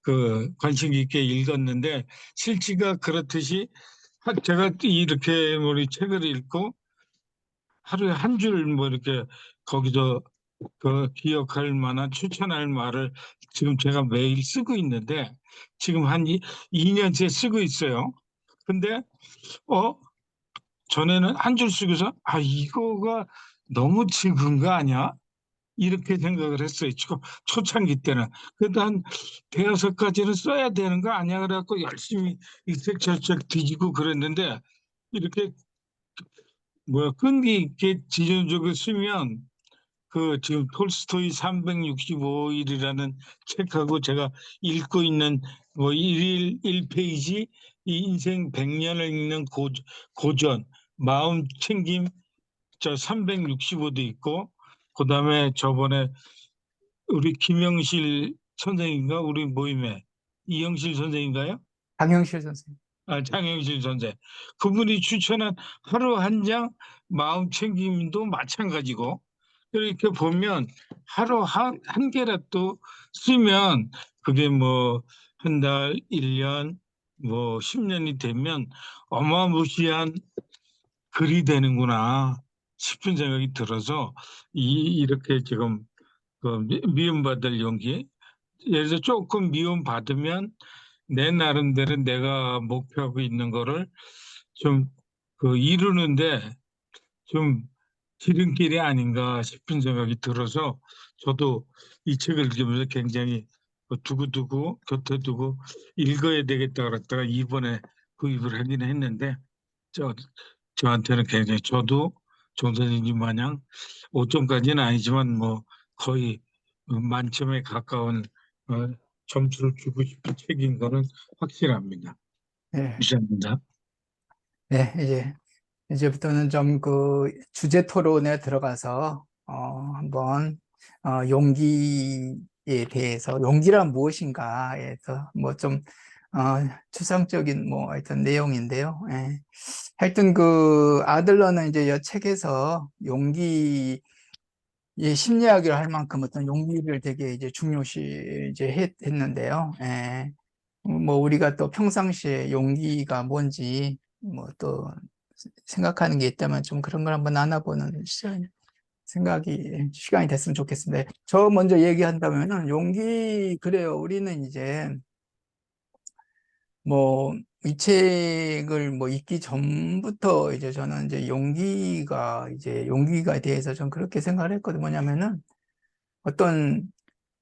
Speaker 2: 그 관심 있게 읽었는데 실제가 그렇듯이 제가 이렇게 우리 책을 읽고 하루에 한 줄 뭐 이렇게 거기서 그 기억할 만한 추천할 말을 지금 제가 매일 쓰고 있는데 지금 한 2년째 쓰고 있어요. 근데 어 전에는 한 줄 쓰고서 아 이거가 너무 적은 거 아니야? 이렇게 생각을 했어요. 초창기 때는. 그래도 한 대여섯 가지는 써야 되는 거 아니야? 그래갖고 열심히 일색저색 뒤지고 그랬는데 이렇게 뭐야 끈기 있게 지속적으로 쓰면 그 지금 톨스토이 365일이라는 책하고 제가 읽고 있는 뭐 일일 1페이지 이 인생 100년을 읽는 고전 마음 챙김 저 365도 있고 그다음에 저번에 우리 김영실 선생인가 우리 모임에 이영실 선생인가요?
Speaker 1: 강영실 선생님.
Speaker 2: 아, 장영실 선생. 그분이 추천한 하루 한 장 마음 챙김도 마찬가지고 이렇게 보면 하루 한 개라도 쓰면 그게 뭐 한 달, 1년, 뭐 10년이 되면 어마무시한 글이 되는구나 싶은 생각이 들어서 이렇게 지금 그 미움받을 용기 예를 들어 조금 미움받으면 내 나름대로 내가 목표하고 있는 거를 좀 그 이루는데 좀 지름길이 아닌가 싶은 생각이 들어서 저도 이 책을 읽으면서 굉장히 두고두고 곁에 두고 읽어야 되겠다 그랬다가 이번에 구입을 하긴 했는데 저, 저한테는 굉장히 저도 정 선생님 마냥 5점까지는 아니지만 뭐 거의 만점에 가까운 어, 점수를 주고 싶은 책인 거는 확실합니다.
Speaker 1: 네,
Speaker 2: 이상입니다.
Speaker 1: 네, 이제부터는 좀 그 주제 토론에 들어가서 한번 용기에 대해서 용기란 무엇인가에 대해서 뭐 좀 추상적인 뭐 하여튼 내용인데요. 예. 하여튼 그 아들러는 이제 이 책에서 용기 심리학을 할 만큼 어떤 용기를 되게 이제 중요시 이제 했는데요. 예. 뭐 우리가 또 평상시에 용기가 뭔지 뭐 또 생각하는 게 있다면 좀 그런 걸 한번 나눠보는 시간이 됐으면 좋겠습니다. 저 먼저 얘기한다면은 용기 그래요. 우리는 이제 뭐 이 책을 뭐 읽기 전부터 이제 저는 이제 용기가 대해서 좀 그렇게 생각을 했거든요. 뭐냐면은 어떤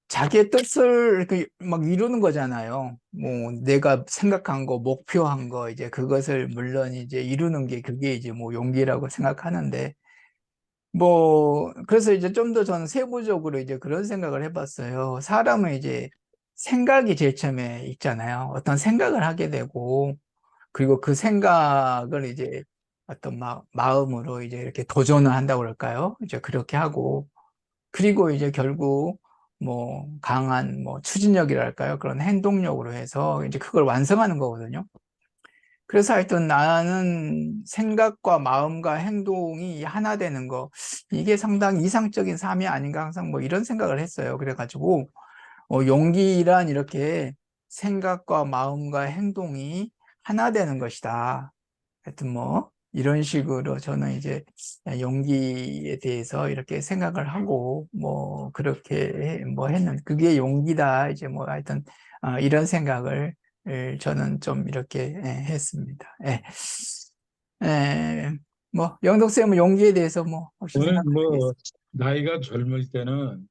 Speaker 1: 자기의 뜻을 이렇게 막 이루는 거잖아요. 뭐 내가 생각한 거, 목표한 거 이제 그것을 물론 이제 이루는 게 그게 이제 뭐 용기라고 생각하는데 그래서 이제 좀 더 저는 세부적으로 이제 그런 생각을 해봤어요. 사람은 이제 생각이 제일 처음에 있잖아요. 어떤 생각을 하게 되고, 그리고 그 생각을 이제 어떤 마음으로 이제 이렇게 도전을 한다고 그럴까요? 이제 그렇게 하고, 그리고 이제 결국 강한 추진력이랄까요? 그런 행동력으로 해서 이제 그걸 완성하는 거거든요. 그래서 하여튼 나는 생각과 마음과 행동이 하나 되는 거, 이게 상당히 이상적인 삶이 아닌가 항상 이런 생각을 했어요. 그래가지고, 용기란 이렇게 생각과 마음과 행동이 하나 되는 것이다. 하여튼 이런 식으로 저는 이제 용기에 대해서 이렇게 생각을 하고, 그렇게 했는, 그게 용기다. 이제 하여튼, 이런 생각을 저는 좀 이렇게 했습니다. 예. 예. 영덕쌤은 용기에 대해서 혹시
Speaker 2: 저는
Speaker 1: 생각하는 게
Speaker 2: 뭐
Speaker 1: 있어요?
Speaker 2: 나이가 젊을 때는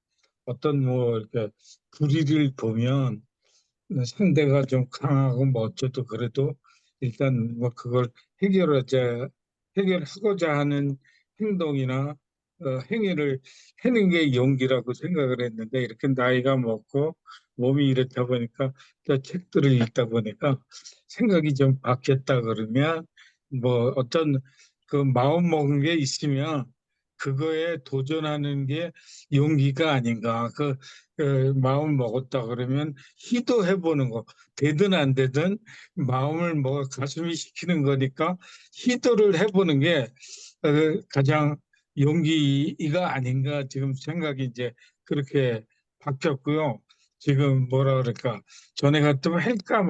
Speaker 2: 어떤 뭐 이렇게 불의를 보면 상대가 좀 강하고 뭐 어쩌도 그래도 일단 뭐 그걸 해결하고자 하는 행동이나 행위를 하는 게 용기라고 생각을 했는데 이렇게 나이가 먹고 몸이 이렇다 보니까 또 책들을 읽다 보니까 생각이 좀 바뀌었다 그러면 뭐 어떤 그 마음 먹은 게 있으면 그거에 도전하는 게 용기가 아닌가. 마음 먹었다 그러면 시도해보는 거. 되든 안 되든 마음을 가슴이 시키는 거니까 시도를 해보는 게 가장 용기가 아닌가 지금 생각이 이제 그렇게 바뀌었고요. 지금 뭐라 그럴까 전에 같으면 할까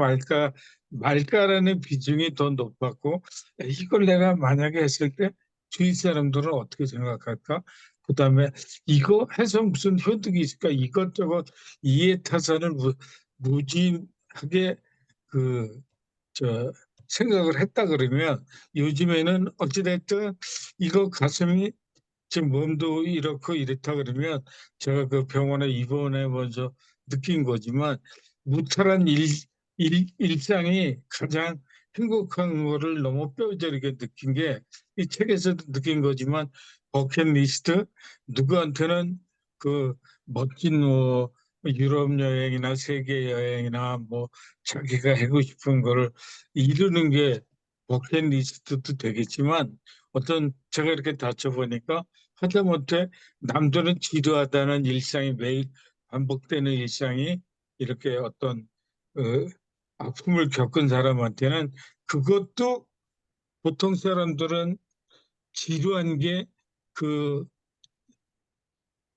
Speaker 2: 말까라는 비중이 더 높았고 이걸 내가 만약에 했을 때 주위 사람들은 어떻게 생각할까? 그다음에 이거 해서 무슨 효득이 있을까? 이것저것 이해타산을 무진하게 그 저 생각을 했다 그러면 요즘에는 어찌됐든 이거 가슴이 지금 몸도 이렇고 이렇다 그러면 제가 그 병원에 입원해 먼저 느낀 거지만 무탈한 일상이 가장 행복한 거를 너무 뼈저리게 느낀 게 이 책에서도 느낀 거지만 버킷리스트 누구한테는 그 멋진 유럽 여행이나 세계 여행이나 뭐 자기가 하고 싶은 거를 이루는 게 버킷리스트도 되겠지만 어떤 제가 이렇게 다쳐보니까 하다못해 남들은 지루하다는 일상이 매일 반복되는 일상이 이렇게 어떤 어, 아픔을 겪은 사람한테는 그것도 보통 사람들은 지루한 게 그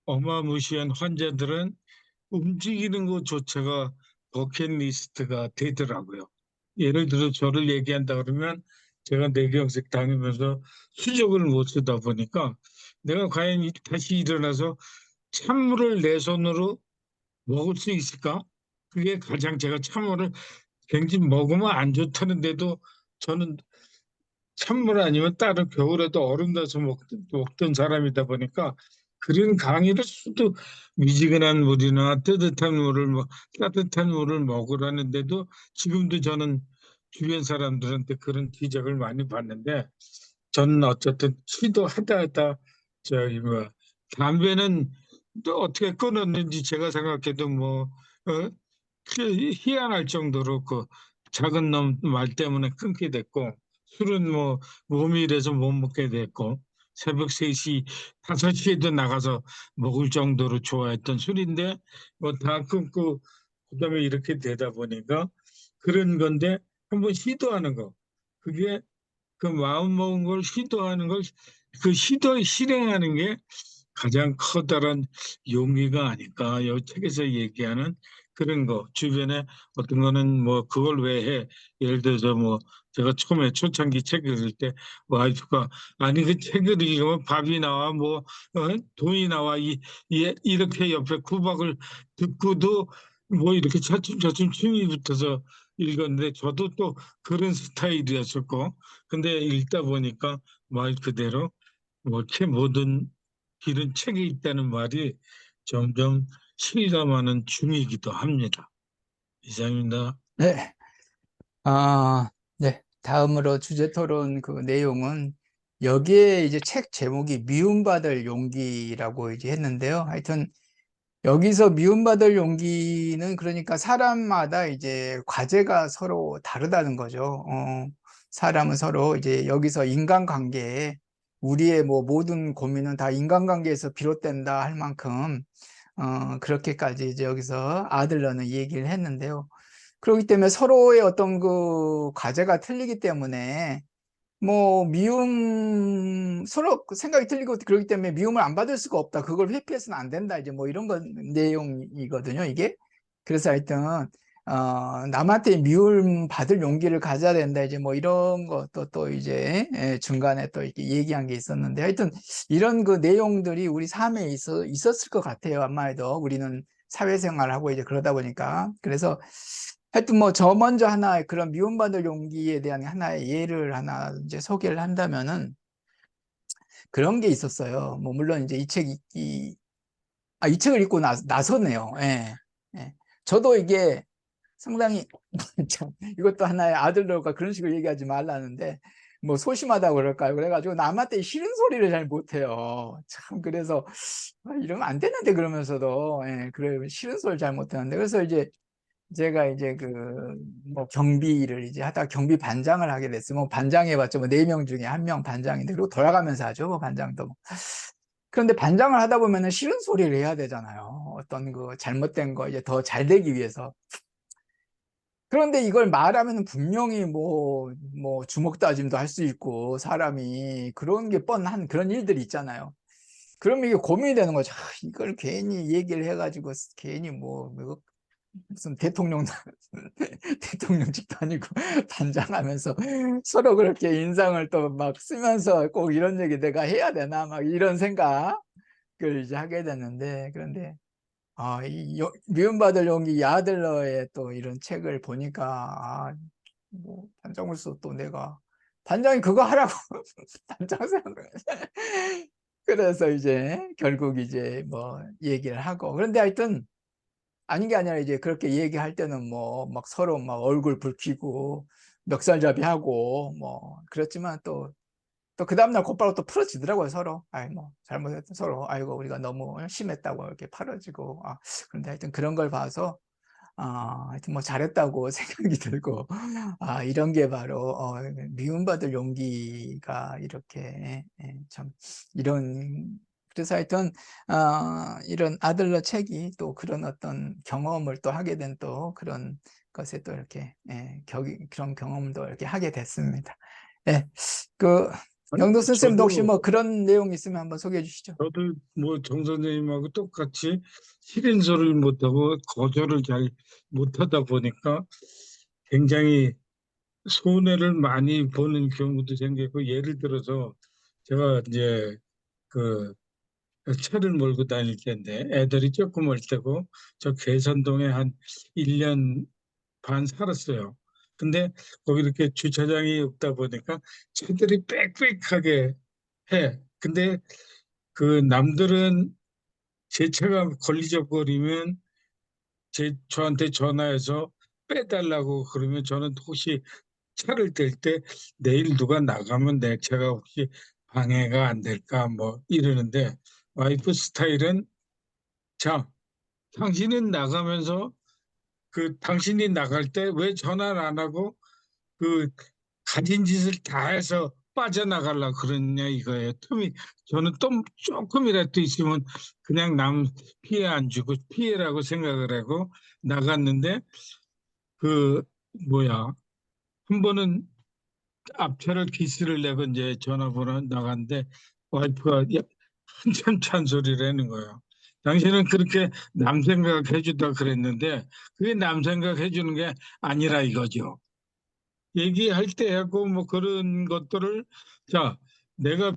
Speaker 2: 어마무시한 환자들은 움직이는 것조차가 버킷리스트가 되더라고요. 예를 들어 저를 얘기한다 그러면 제가 뇌경색 당하면서 수족을 못 쓰다 보니까 내가 과연 다시 일어나서 찬물을 내 손으로 먹을 수 있을까? 그게 가장 제가 찬물을 굉장히 먹으면 안 좋다는데도 저는 찬물 아니면 따로 겨울에도 얼음 넣어서 먹던 사람이다 보니까 그런 강의를 수도 미지근한 물이나 따뜻한 물을 먹으라는데도 지금도 저는 주변 사람들한테 그런 지적을 많이 받는데 저는 어쨌든 시도하다 하다 저기 뭐 담배는 또 어떻게 끊었는지 제가 생각해도 희한할 정도로 그 작은 놈 말 때문에 끊게 됐고 술은 뭐 몸이 이래서 못 먹게 됐고 새벽 3시, 5시에도 나가서 먹을 정도로 좋아했던 술인데 뭐 다 끊고 그다음에 이렇게 되다 보니까 그런 건데 한번 시도하는 거 그게 그 마음 먹은 걸 시도하는 걸 그 시도 실행하는 게 가장 커다란 용기가 아닐까. 이 책에서 얘기하는 그런 거. 주변에 어떤 거는 뭐 그걸 왜 해? 예를 들어서 뭐 제가 처음에 초창기 책 읽을 때 와이프가 아니 그 책을 읽으면 밥이 나와 돈이 나와 이렇게 옆에 구박을 듣고도 뭐 이렇게 차츰차츰 침이 붙어서 읽었는데 저도 또 그런 스타일이었었고 근데 읽다 보니까 말 그대로 모든 길은 책에 있다는 말이 점점 실감하는 중이기도 합니다. 이상입니다.
Speaker 1: 네. 아, 네. 다음으로 주제 토론 그 내용은 여기에 이제 책 제목이 미움받을 용기라고 이제 했는데요. 하여튼 여기서 미움받을 용기는 그러니까 사람마다 이제 과제가 서로 다르다는 거죠. 사람은 서로 이제 여기서 인간관계에 우리의 뭐 모든 고민은 다 인간관계에서 비롯된다 할 만큼 그렇게까지 이제 여기서 아들러는 얘기를 했는데요. 그렇기 때문에 서로의 어떤 그 과제가 틀리기 때문에 뭐 서로 그 생각이 틀리고 그렇기 때문에 미움을 안 받을 수가 없다. 그걸 회피해서는 안 된다. 이제 뭐 이런 내용이거든요, 이게. 그래서 하여튼 남한테 미움 받을 용기를 가져야 된다. 이제 뭐 이런 것도 또 이제 중간에 또 이렇게 얘기한 게 있었는데 하여튼 이런 그 내용들이 우리 삶에 있었을 것 같아요. 아마도 우리는 사회생활하고 이제 그러다 보니까. 그래서 하여튼 뭐 저 먼저 하나 그런 미움받을 용기에 대한 하나의 예를 하나 이제 소개를 한다면은 그런 게 있었어요. 뭐 물론 이제 이 책을 읽고 나서네요. 예. 예. 저도 이게 상당히 참 이것도 하나의 아들들과 그런 식으로 얘기하지 말라는데 뭐 소심하다고 그럴까요? 그래가지고 남한테 싫은 소리를 잘 못해요. 참 그래서 이러면 안 되는데 그러면서도 그래 싫은 소리를 잘 못하는데 그래서 이제 제가 이제 뭐 경비를 이제 하다가 경비 반장을 하게 됐어요. 뭐 반장 해봤자 뭐 4명 중에 1명 반장인데 그리고 돌아가면서 하죠. 뭐 반장도. 그런데 반장을 하다 보면은 싫은 소리를 해야 되잖아요. 어떤 그 잘못된 거 이제 더 잘 되기 위해서. 그런데 이걸 말하면 분명히 뭐 주먹 다짐도 할 수 있고 사람이 그런 게 뻔한 그런 일들이 있잖아요. 그러면 이게 고민이 되는 거죠. 이걸 괜히 얘기를 해가지고 괜히 뭐 무슨 대통령 대통령직도 아니고 반장하면서 서로 그렇게 인상을 또 막 쓰면서 꼭 이런 얘기 내가 해야 되나 막 이런 생각을 이제 하게 됐는데 그런데 미움받을 용기 야들러의 또 이런 책을 보니까 뭐 반장으로서 또 내가 반장이 그거 하라고 반장 생각 그래서 이제 결국 이제 뭐 얘기를 하고 그런데 하여튼 아닌 게 아니라 이제 그렇게 얘기할 때는 뭐 막 서로 막 얼굴 붉히고 멱살잡이하고 뭐 그렇지만 또 그 다음날 곧바로 또 풀어지더라고요 서로. 아이 뭐 잘못했던 서로 아이고 우리가 너무 심했다고 이렇게 풀어지고 그런데 하여튼 그런 걸 봐서 하여튼 뭐 잘했다고 생각이 들고 이런 게 바로 미움받을 용기가 이렇게 참 이런 그래서 하여튼 이런 아들러 책이 또 그런 어떤 경험을 또 하게 된 또 그런 것에 또 이렇게 그런 경험도 이렇게 하게 됐습니다. 예, 그
Speaker 2: 아니,
Speaker 1: 영도 선생님도 혹시 뭐 그런 내용 있으면 한번 소개해 주시죠.
Speaker 2: 저도 뭐 정 선생님하고 똑같이 싫은 소리를 못하고 거절을 잘 못하다 보니까 굉장히 손해를 많이 보는 경우도 생겼고 예를 들어서 제가 이제 그 차를 몰고 다닐 때인데 애들이 조금 올 때고 저 괴산동에 한 1년 반 살았어요. 근데 거기 이렇게 주차장이 없다 보니까 차들이 빽빽하게 해. 근데 그 남들은 제 차가 걸리적거리면 저한테 전화해서 빼달라고 그러면 저는 혹시 차를 뗄 때 내일 누가 나가면 내 차가 혹시 방해가 안 될까 뭐 이러는데 와이프 스타일은 자, 당신은 나가면서 당신이 나갈 때 왜 전화를 안 하고 그 가진 짓을 다 해서 빠져나가려고 그러냐 이거예요. 저는 또 조금이라도 있으면 그냥 남 피해 안 주고 피해라고 생각을 하고 나갔는데 그 뭐야 한 번은 앞차를 기스를 내고 이제 전화번호 나갔는데 와이프가 한참 찬소리를 하는 거예요. 당신은 그렇게 남 생각해 주다 그랬는데 그게 남 생각해 주는 게 아니라 이거죠. 얘기할 때 하고 뭐 그런 것들을 자 내가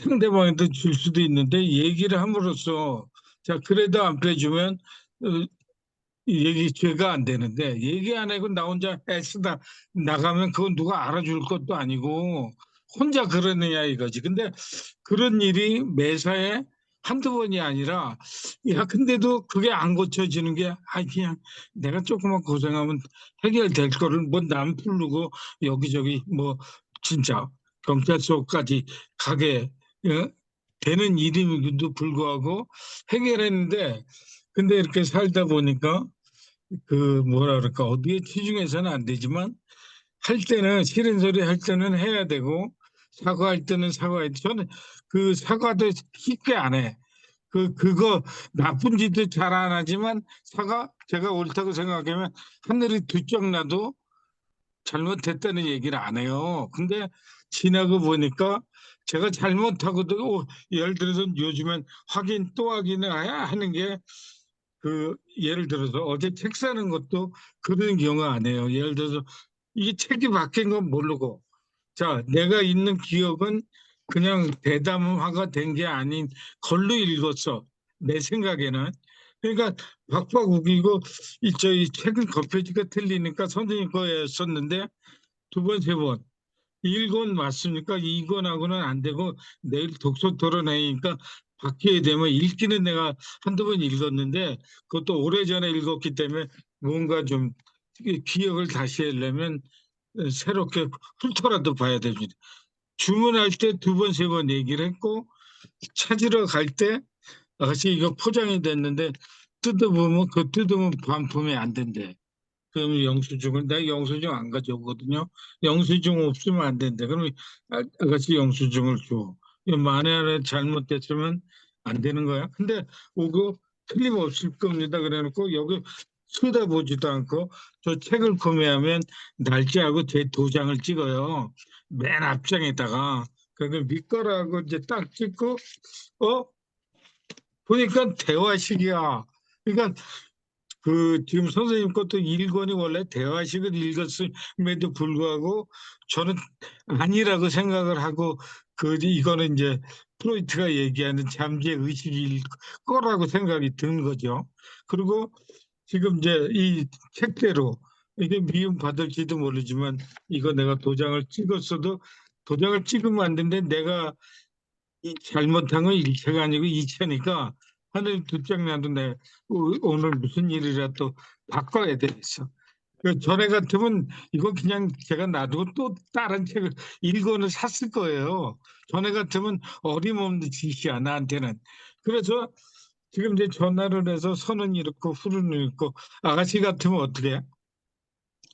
Speaker 2: 상대방한테 줄 수도 있는데 얘기를 함으로써 자 그래도 안 빼주면 어, 얘기 죄가 안 되는데 얘기 안 하고 나 혼자 애쓰다 나가면 그건 누가 알아줄 것도 아니고 혼자 그러느냐 이거지. 근데 그런 일이 매사에 한두 번이 아니라 야 근데도 그게 안 고쳐지는 게 그냥 내가 조금만 고생하면 해결될 거를 뭐 남 부르고 여기저기 뭐 진짜 경찰서까지 가게 되는 일임에도 불구하고 해결했는데, 근데 이렇게 살다 보니까 그 뭐라 그럴까, 어디에 치중해서는 안 되지만 할 때는 싫은 소리 할 때는 해야 되고, 사과할 때는 사과해야 돼. 저는 그 사과도 쉽게 안 해. 그거 나쁜 짓도 잘 안 하지만 제가 옳다고 생각하면 하늘이 두 쪽 나도 잘못했다는 얘기를 안 해요. 근데 지나고 보니까 제가 잘못하고도 예를 들어서 요즘엔 확인 또 확인을 하는 게, 예를 들어서 어제 책 사는 것도 그런 경우 안 해요. 예를 들어서 이 책이 바뀐 건 모르고, 자, 내가 있는 기억은 그냥 대담화가 된 게 아닌 걸로 읽었어. 내 생각에는. 그러니까 박박 우기고, 저희 책은 겉표지가 틀리니까 선생님 거에 썼는데 두 번, 세 번. 1권 맞습니까? 2권하고는 안 되고 내일 독서 토론회니까 바뀌어야 되면, 읽기는 내가 한두 번 읽었는데 그것도 오래전에 읽었기 때문에 뭔가 좀 기억을 다시 하려면 새롭게 훑어라도 봐야 됩니다. 주문할 때 두 번, 세 번 얘기를 했고, 찾으러 갈 때 아가씨 이거 포장이 됐는데 뜯어보면 그 뜯으면 반품이 안 된대. 그럼 영수증을, 내가 영수증 안 가져오거든요. 영수증 없으면 안 된대. 그럼 아가씨 영수증을 줘. 이거 만에 잘못됐으면 안 되는 거야. 근데 오고 틀림없을 겁니다. 그래놓고 여기 쳐다보지도 않고, 저 책을 구매하면 날짜하고 제 도장을 찍어요. 맨 앞장에다가. 그러니까 믿거라고 이제 딱 찍고, 어? 보니까 대화식이야. 그러니까 지금 선생님 것도 1권이 원래 대화식을 읽었음에도 불구하고 저는 아니라고 생각을 하고, 이거는 이제 프로이트가 얘기하는 잠재 의식일 거라고 생각이 드는 거죠. 그리고 지금 이제 이 책대로 이게 미움 받을지도 모르지만, 이거 내가 도장을 찍었어도 도장을 찍으면 안 되는데, 내가 이 잘못한 건 일체가 아니고 이체니까 하늘 두 짝 나도 내 오늘 무슨 일이라 또 바꿔야 되겠어. 전에 같으면 이거 그냥 제가 놔두고 또 다른 책을 1권을 샀을 거예요. 전에 같으면 어림없는 짓이야, 나한테는. 그래서 지금 이제 전화를 해서 선은 이렇고 후는 이렇고, 아가씨 같으면 어떻게 해?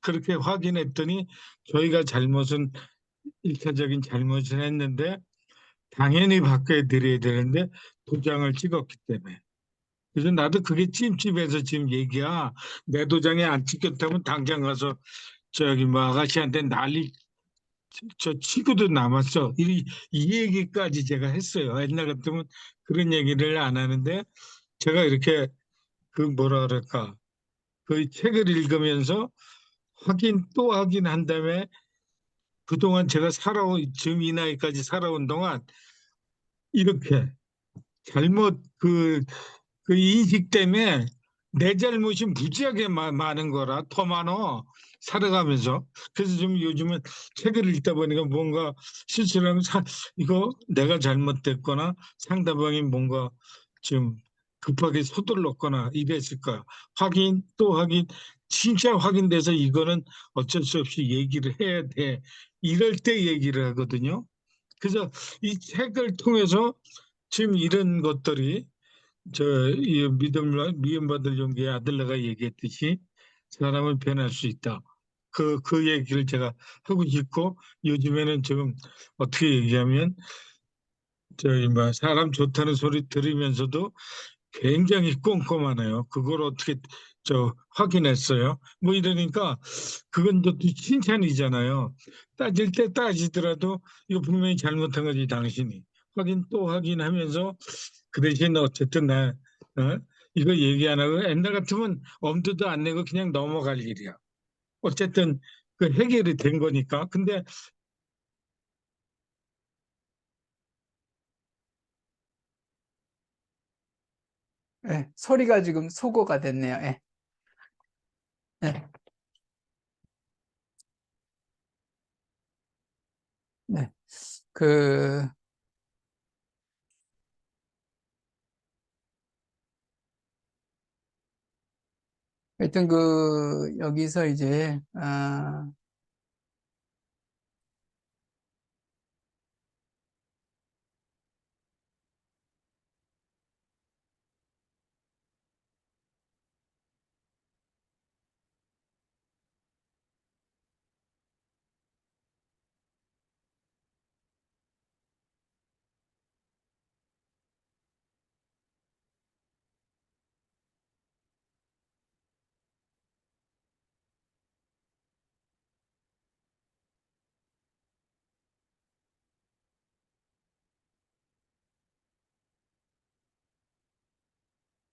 Speaker 2: 그렇게 확인했더니 저희가 잘못은, 일차적인 잘못을 했는데 당연히 바꿔 드려야 되는데 도장을 찍었기 때문에. 그래서 나도 그게 찜찜해서 지금 얘기야. 내 도장에 안 찍혔다면 당장 가서 저기 뭐 아가씨한테 난리 치고도 남았어. 이 얘기까지 제가 했어요. 옛날 같으면 그런 얘기를 안 하는데, 제가 이렇게 뭐라 그럴까, 그 책을 읽으면서 확인 또 확인한 다음에, 그동안 제가 지금 이 나이까지 살아온 동안 이렇게 잘못 그 인식 때문에 내 잘못이 무지하게 많은 거라, 더 많어 살아가면서. 그래서 좀 요즘은 책을 읽다 보니까 뭔가 실수를 하면 이거 내가 잘못됐거나 상대방이 뭔가 좀 급하게 서둘렀거나 이랬을 거야. 확인 또 확인, 진짜 확인돼서 이거는 어쩔 수 없이 얘기를 해야 돼, 이럴 때 얘기를 하거든요. 그래서 이 책을 통해서 지금 이런 것들이, 이 미움받을 용기의 아들러가 얘기했듯이 사람은 변할 수 있다. 그 얘기를 제가 하고 싶고, 요즘에는 지금 어떻게 얘기하면, 뭐 사람 좋다는 소리 들으면서도 굉장히 꼼꼼하네요. 그걸 어떻게 확인했어요? 뭐 이러니까 그건 또 칭찬이잖아요. 따질 때 따지더라도 이거 분명히 잘못한 거지 당신이. 확인 또 확인하면서, 그 대신 어쨌든 어? 이거 얘기 안 하고, 옛날 같으면 엄두도 안 내고 그냥 넘어갈 일이야. 어쨌든 그 해결이 된 거니까. 근데
Speaker 1: 예, 소리가 지금 소거가 됐네요. 예, 예, 네. 그, 하여튼 여기서 이제,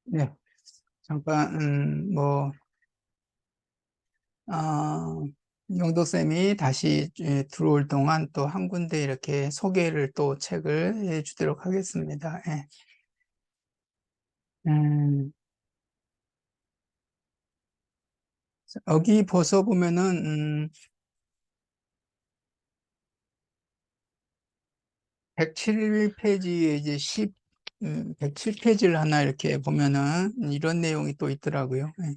Speaker 1: 네, 잠깐, 영도쌤이 다시 들어올 동안 또 한 군데 이렇게 소개를 또 책을 해 주도록 하겠습니다. 예. 음, 여기 벌써 보면은, 107페이지에 이제 107페이지를 하나 이렇게 보면은 이런 내용이 또 있더라고요. 예.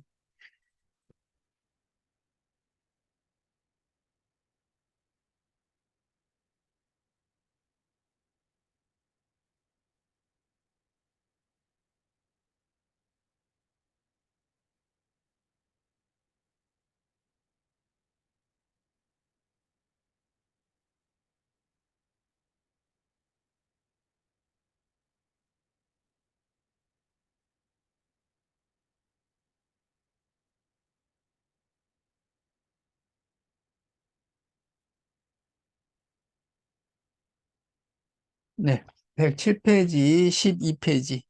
Speaker 1: 네, 107페이지, 12페이지.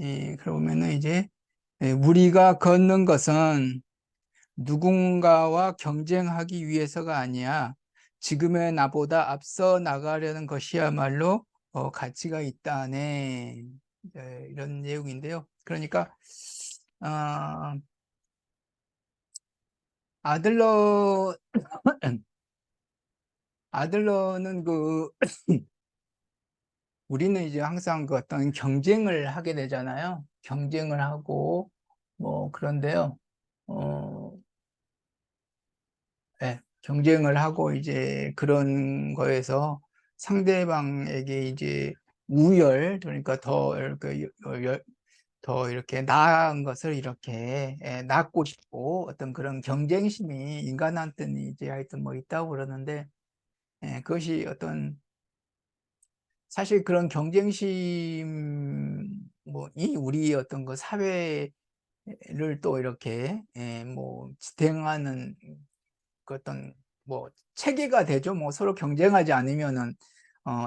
Speaker 1: 예, 그러면은 이제 우리가 걷는 것은 누군가와 경쟁하기 위해서가 아니야. 지금의 나보다 앞서 나가려는 것이야말로 가치가 있다네. 이런 내용인데요. 그러니까 어, 아들러 아들러는 우리는 이제 항상 그 어떤 경쟁을 하게 되잖아요. 경쟁을 하고 뭐 그런데요. 어, 예, 경쟁을 하고 이제 그런 거에서 상대방에게 이제 그러니까 더 이렇게 나은 것을 이렇게 낳고 싶고 어떤 그런 경쟁심이 인간한테는 이제 하여튼 뭐 있다고 그러는데 그것이 어떤 사실 그런 경쟁심 뭐이 우리 어떤 그 사회를 또 이렇게 뭐 지탱하는 그 어떤 뭐 체계가 되죠. 뭐 서로 경쟁하지 않으면은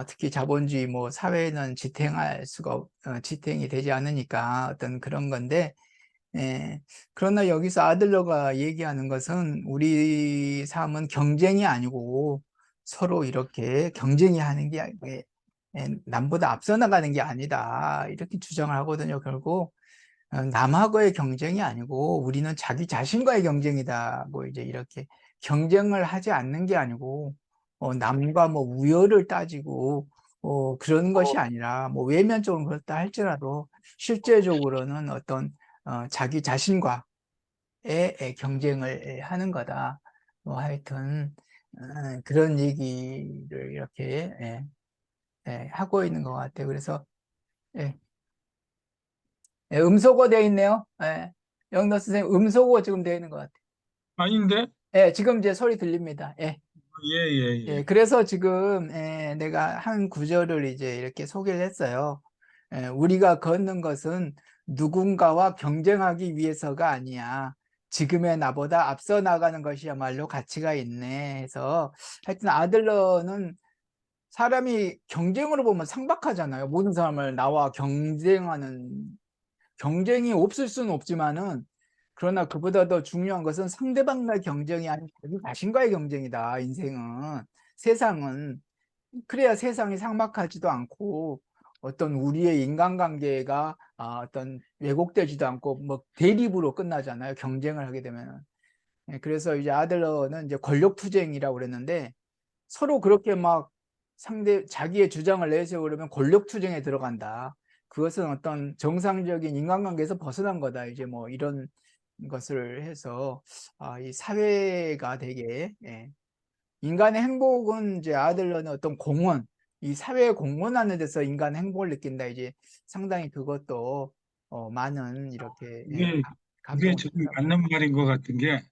Speaker 1: 특히 자본주의 뭐 사회는 지탱할 수가 지탱이 되지 않으니까 어떤 그런 건데 그러나 여기서 아들러가 얘기하는 것은 우리 삶은 경쟁이 아니고 서로 이렇게 경쟁이 하는 게 남보다 앞서 나가는 게 아니다 이렇게 주장을 하거든요. 결국 남하고의 경쟁이 아니고 우리는 자기 자신과의 경쟁이다. 뭐 이제 이렇게 경쟁을 하지 않는 게 아니고 남과 뭐 우열을 따지고 그런 것이 아니라 뭐 외면적으로 그렇다 할지라도 실제적으로는 어떤 자기 자신과의 경쟁을 하는 거다. 뭐 하여튼 그런 얘기를 이렇게 하고 있는 것 같아요. 그래서 예, 음소거 되어 있네요. 영너 선생님 음소거 지금 되어 있는 것 같아요.
Speaker 2: 아닌데?
Speaker 1: 지금 이제 소리 들립니다.
Speaker 2: 예, 예, 예.
Speaker 1: 그래서 지금 내가 한 구절을 이제 이렇게 소개를 했어요. 우리가 걷는 것은 누군가와 경쟁하기 위해서가 아니야. 지금의 나보다 앞서 나가는 것이야말로 가치가 있네 해서 하여튼 아들러는 사람이 경쟁으로 보면 상박하잖아요. 모든 사람을 나와 경쟁이 없을 수는 없지만은 그러나 그보다 더 중요한 것은 상대방과의 경쟁이 아닌 자기 자신과의 경쟁이다. 인생은 세상은 그래야 세상이 삭막하지도 않고 어떤 우리의 인간관계가 어떤 왜곡되지도 않고 뭐 대립으로 끝나잖아요. 경쟁을 하게 되면은. 그래서 이제 아들러는 이제 권력투쟁이라고 그랬는데 서로 그렇게 막 자기의 주장을 내세우고 그러면 권력투쟁에 들어간다. 그것은 어떤 정상적인 인간관계에서 벗어난 거다. 이제 뭐 이런 것을 해서 이 사회가 되게 인간의 행복은 이제 아들러는 어떤 공헌, 이 사회에 공헌하는 데서 인간의 행복을 느낀다. 이제 상당히 그것도 많은 이렇게
Speaker 2: 이게, 그게
Speaker 1: 감동을
Speaker 2: 지금
Speaker 1: 주더라고요.
Speaker 2: 맞는 말인 것 같은 게,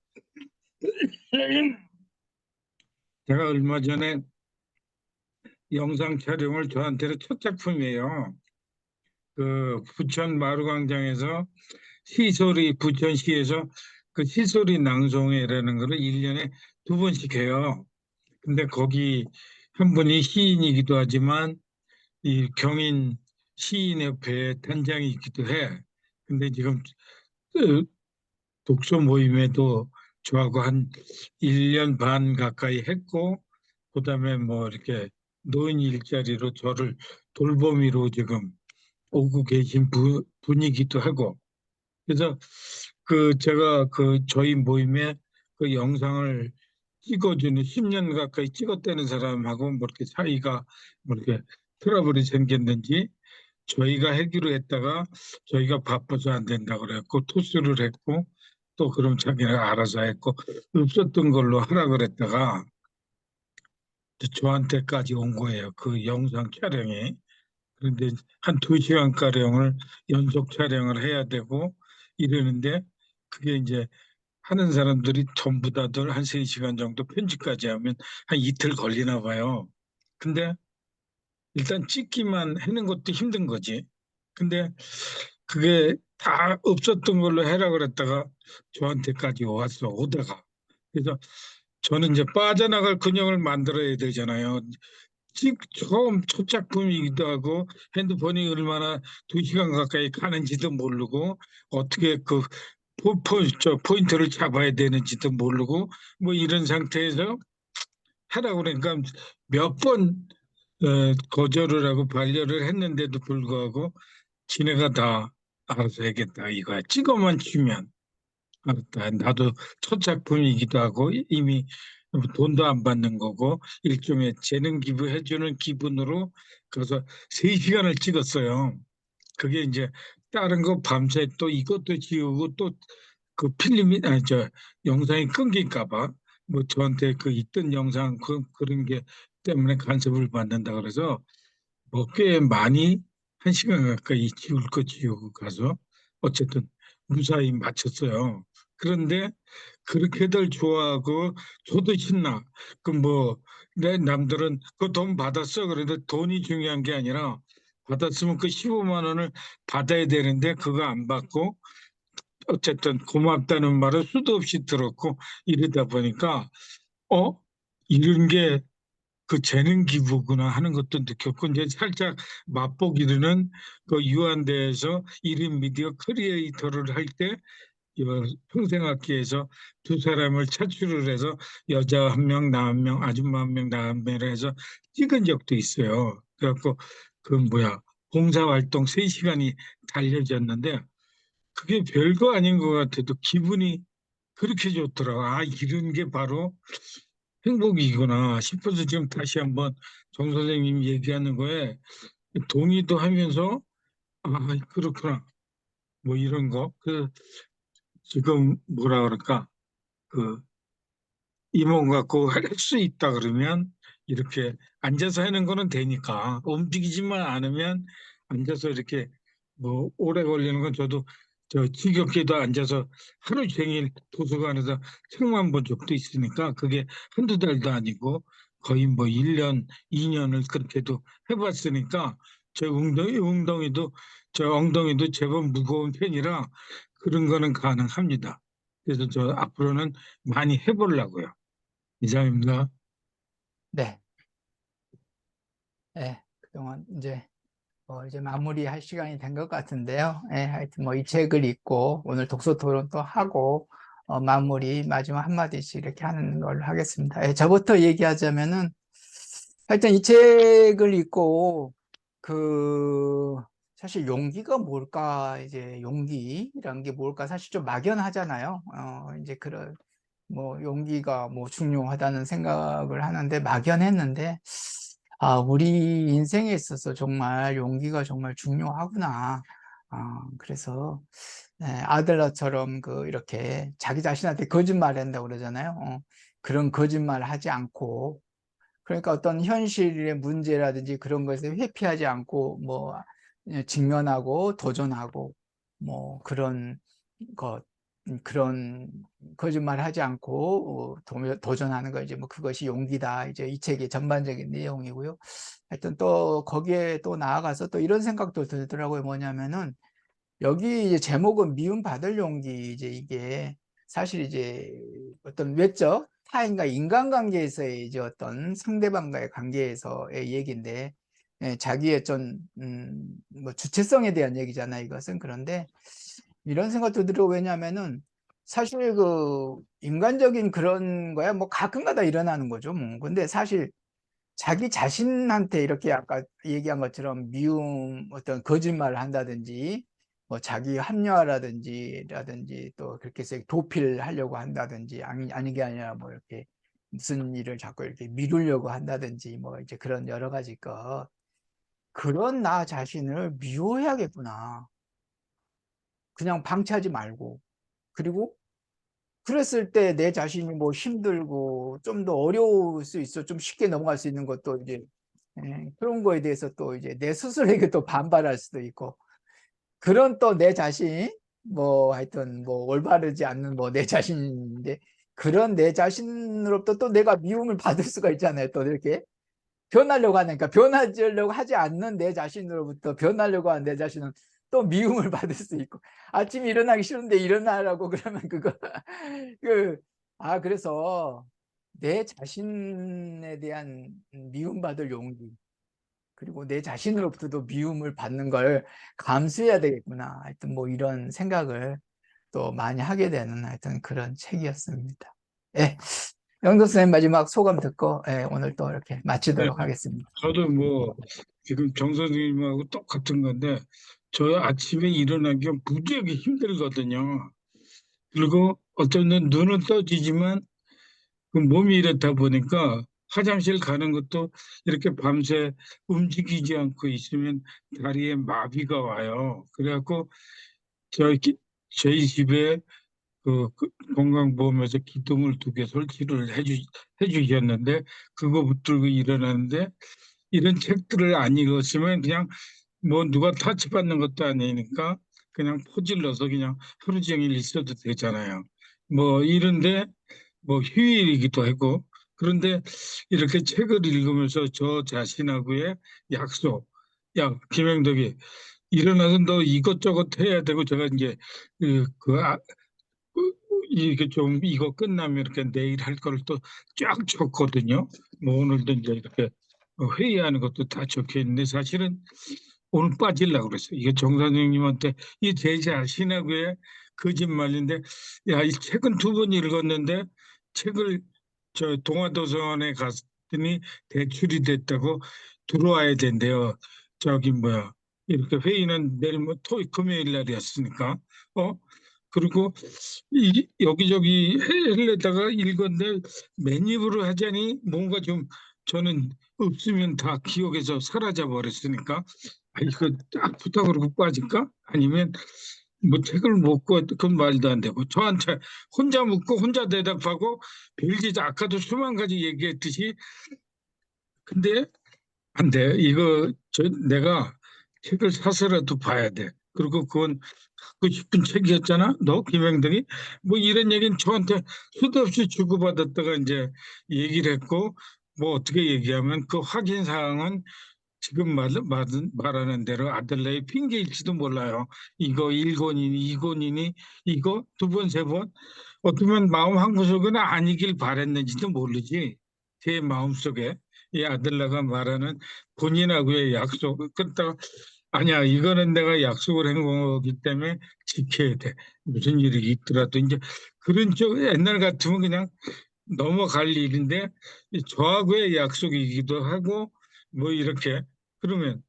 Speaker 2: 제가 얼마 전에 영상 촬영을 저한테는 첫 작품이에요. 그 부천 마루광장에서 부천시에서 그 시소리 낭송회라는 거를 1년에 2번씩 해요. 근데 거기 한 분이 시인이기도 하지만 이 경인 시인협회 단장이기도 해. 근데 지금 어, 독서 모임에도 저하고 한 1년 반 가까이 했고, 그다음에 뭐 이렇게 노인 일자리로 저를 돌보미로 지금 오고 계신 분이기도 하고, 그래서 그 제가 그 저희 모임에 그 영상을 찍어주는 10년 가까이 찍었다는 사람하고 뭐 이렇게 사이가 뭐 이렇게 트러블이 생겼는지 저희가 하기로 했다가 저희가 바빠서 안 된다 그랬고 토스를 했고 또 그럼 자기가 알아서 했고 없었던 걸로 하라 그랬다가 저한테까지 온 거예요. 그 영상 촬영이. 그런데 한 2시간가량을 연속 촬영을 해야 되고 이러는데 그게 이제 하는 사람들이 전부 다들 한 3시간 정도 편집까지 하면 한 이틀 걸리나 봐요. 근데 일단 찍기만 하는 것도 힘든 거지. 근데 그게 다 없었던 걸로 해라 그랬다가 저한테까지 왔어, 오다가. 그래서 저는 이제 빠져나갈 근형을 만들어야 되잖아요. 처음 첫 작품이기도 하고 핸드폰이 얼마나 2시간 가까이 가는지도 모르고 어떻게 그 포인트를 잡아야 되는지도 모르고 뭐 이런 상태에서 하라고 그러니까 몇 번 거절을 하고 반려를 했는데도 불구하고 지네가 다 알아서 하겠다 이거야. 찍어만 주면 알았다. 나도 첫 작품이기도 하고 이미 돈도 안 받는 거고 일종의 재능 기부해주는 기분으로 가서 3시간을 찍었어요. 그게 이제 다른 거 밤새 또 이것도 지우고 또 그 필름이 아니 저 영상이 끊길까 봐 뭐 저한테 그 있던 영상 그런 게 때문에 간섭을 받는다 그래서 뭐 꽤 많이 1시간 가까이 지울 거 지우고 가서 어쨌든 무사히 마쳤어요. 그런데 그렇게들 좋아하고 저도 신나. 그 뭐 내 남들은 그 돈 받았어. 그런데 돈이 중요한 게 아니라 받았으면 그 15만 원을 받아야 되는데 그거 안 받고 어쨌든 고맙다는 말을 수도 없이 들었고 이러다 보니까 어 이런 게 그 재능 기부구나 하는 것도 느꼈고 이제 살짝 맛보기로는 그 유한대에서 1인 미디어 크리에이터를 할 때 평생학기에서 2사람을 차출을 해서 여자 1명, 나 1명, 아줌마 1명, 나 1명을 해서 찍은 적도 있어요. 그래갖고 그 뭐야 봉사활동 3시간이 달려졌는데 그게 별거 아닌 것 같아도 기분이 그렇게 좋더라고. 아, 이런 게 바로 행복이구나 싶어서 지금 다시 한번 정 선생님 얘기하는 거에 동의도 하면서 아, 그렇구나. 뭐 이런 거. 그 지금 뭐라 그럴까? 그 이 몸 갖고 할 수 있다 그러면 이렇게 앉아서 하는 거는 되니까 움직이지만 않으면 앉아서 이렇게 뭐 오래 걸리는 건 저도 저 지겹게도 앉아서 하루 종일 도서관에서 책만 본 적도 있으니까 그게 한두 달도 아니고 거의 뭐 1년, 2년을 그렇게도 해봤으니까 저 엉덩이도 저 엉덩이도 제법 무거운 편이라 그런 거는 가능합니다. 그래서 저 앞으로는 많이 해보려고요. 이상입니다.
Speaker 1: 네. 그동안 이제 마무리할 시간이 된 것 같은데요. 하여튼 뭐 이 책을 읽고 오늘 독서 토론도 하고 마무리 마지막 한마디씩 이렇게 하는 걸로 하겠습니다. 저부터 얘기하자면은 하여튼 이 책을 읽고 그 사실 용기가 뭘까 이제 용기란 게 뭘까 사실 좀 막연하잖아요. 이제 그런 뭐 용기가 뭐 중요하다는 생각을 하는데 막연했는데 우리 인생에 있어서 정말 용기가 정말 중요하구나. 그래서 아들러처럼 이렇게 자기 자신한테 거짓말 한다고 그러잖아요. 그런 거짓말 하지 않고 그러니까 어떤 현실의 문제라든지 그런 것에 회피하지 않고 뭐 직면하고 도전하고 뭐 그런 것 그런 거짓말 하지 않고 도전하는 거 이제 뭐 그것이 용기다 이제 이 책의 전반적인 내용이고요. 하여튼 또 거기에 또 나아가서 또 이런 생각도 들더라고요. 뭐냐면은 여기 이제 제목은 미움받을 용기 이제 이게 사실 이제 어떤 외적 타인과 인간관계에서의 이제 어떤 상대방과의 관계에서의 얘기인데 자기의 좀 뭐 주체성에 대한 얘기잖아요 이것은. 그런데 이런 생각도 들어. 왜냐면은 사실 그 인간적인 그런 거야 뭐 가끔가다 일어나는 거죠 뭐. 근데 사실 자기 자신한테 이렇게 아까 얘기한 것처럼 미움, 어떤 거짓말을 한다든지, 뭐 자기 합리화라든지 또 그렇게 해서 도피를 하려고 한다든지, 아니 게 아니라 뭐 이렇게 무슨 일을 자꾸 이렇게 미루려고 한다든지, 뭐 이제 그런 여러 가지 그런 나 자신을 미워해야겠구나. 그냥 방치하지 말고. 그리고 그랬을 때 내 자신이 뭐 힘들고 좀 더 어려울 수 있어. 좀 쉽게 넘어갈 수 있는 것도 이제 그런 거에 대해서 또 이제 내 스스로에게 또 반발할 수도 있고, 그런 또 내 자신, 뭐 하여튼 뭐 올바르지 않는 뭐 내 자신인데, 그런 내 자신으로부터 또 내가 미움을 받을 수가 있잖아요. 또 이렇게 변하려고 하니까, 변하려고 하지 않는 내 자신으로부터 변하려고 하는 내 자신은 또 미움을 받을 수 있고, 아침에 일어나기 싫은데 일어나라고 그러면 그거 그 그래서 내 자신에 대한 미움받을 용기, 그리고 내 자신으로부터도 미움을 받는 걸 감수해야 되겠구나. 하여튼 뭐 이런 생각을 또 많이 하게 되는 하여튼 그런 책이었습니다. 예. 영도 선생님 마지막 소감 듣고 오늘 또 이렇게
Speaker 2: 네,
Speaker 1: 마치도록 하겠습니다.
Speaker 2: 저도 뭐 지금 정 선생님하고 똑같은 건데 저 아침에 일어나기가 무지하게 힘들거든요. 그리고 어떤 날 눈은 떠지지만 그 몸이 이렇다 보니까 화장실 가는 것도 이렇게 밤새 움직이지 않고 있으면 다리에 마비가 와요. 그래갖고 저희 집에 그 건강보험에서 기둥을 2개 설치를 해주셨는데 그거 붙들고 일어나는데 이런 책들을 안 읽었으면 그냥 뭐 누가 타치받는 것도 아니니까 그냥 포질러서 그냥 하루 종일 있어도 되잖아요. 뭐 이런데 뭐 휴일이기도 하고 그런데 이렇게 책을 읽으면서 저 자신하고의 약속, 야 김영덕이 일어나서 너 이것저것 해야 되고 제가 이제 그, 그 아, 이게 좀 이거 끝나면 이렇게 내일 할 거를 또 쫙 쳤거든요. 뭐 오늘도 이제 이렇게 회의하는 것도 다 적혀 있는데 사실은 오늘 빠지려고 그랬어요. 이게 정 선생님한테 이 제 자신하고의 거짓말인데 야, 이 책은 2번 읽었는데 책을 저 동아도서관에 갔더니 대출이 됐다고 들어와야 된대요. 저기 뭐야 이렇게 회의는 내일 뭐 금요일 날이었으니까 그리고 여기저기 해려다가 읽었는데 맨입으로 하자니 뭔가 좀 저는 없으면 다 기억에서 사라져 버렸으니까 이거 딱 부탁으로 빠질까? 아니면 뭐 책을 못 구할 그건 말도 안 되고 저한테 혼자 묻고 혼자 대답하고 별짓 아까도 수만 가지 얘기했듯이 근데 안 돼. 이거 내가 책을 사서라도 봐야 돼. 그리고 그건 갖고 싶은 책이었잖아. 너 김영덕이 뭐 이런 얘기는 저한테 수도 없이 주고받았다가 이제 얘기를 했고 뭐 어떻게 얘기하면 그 확인 사항은 지금 말하는 대로 아들네의 핑계일지도 몰라요. 이거 1권이니 2권이니 이거 2번, 3번 어쩌면 마음 한구석은 아니길 바랬는지도 모르지. 제 마음속에 이 아들네가 말하는 본인하고의 약속 그렇다가 아니야 이거는 내가 약속을 한 거기 때문에 지켜야 돼. 무슨 일이 있더라도 이제 그런 쪽 옛날 같으면 그냥 넘어갈 일인데 저하고의 약속이기도 하고 뭐 이렇게 그러면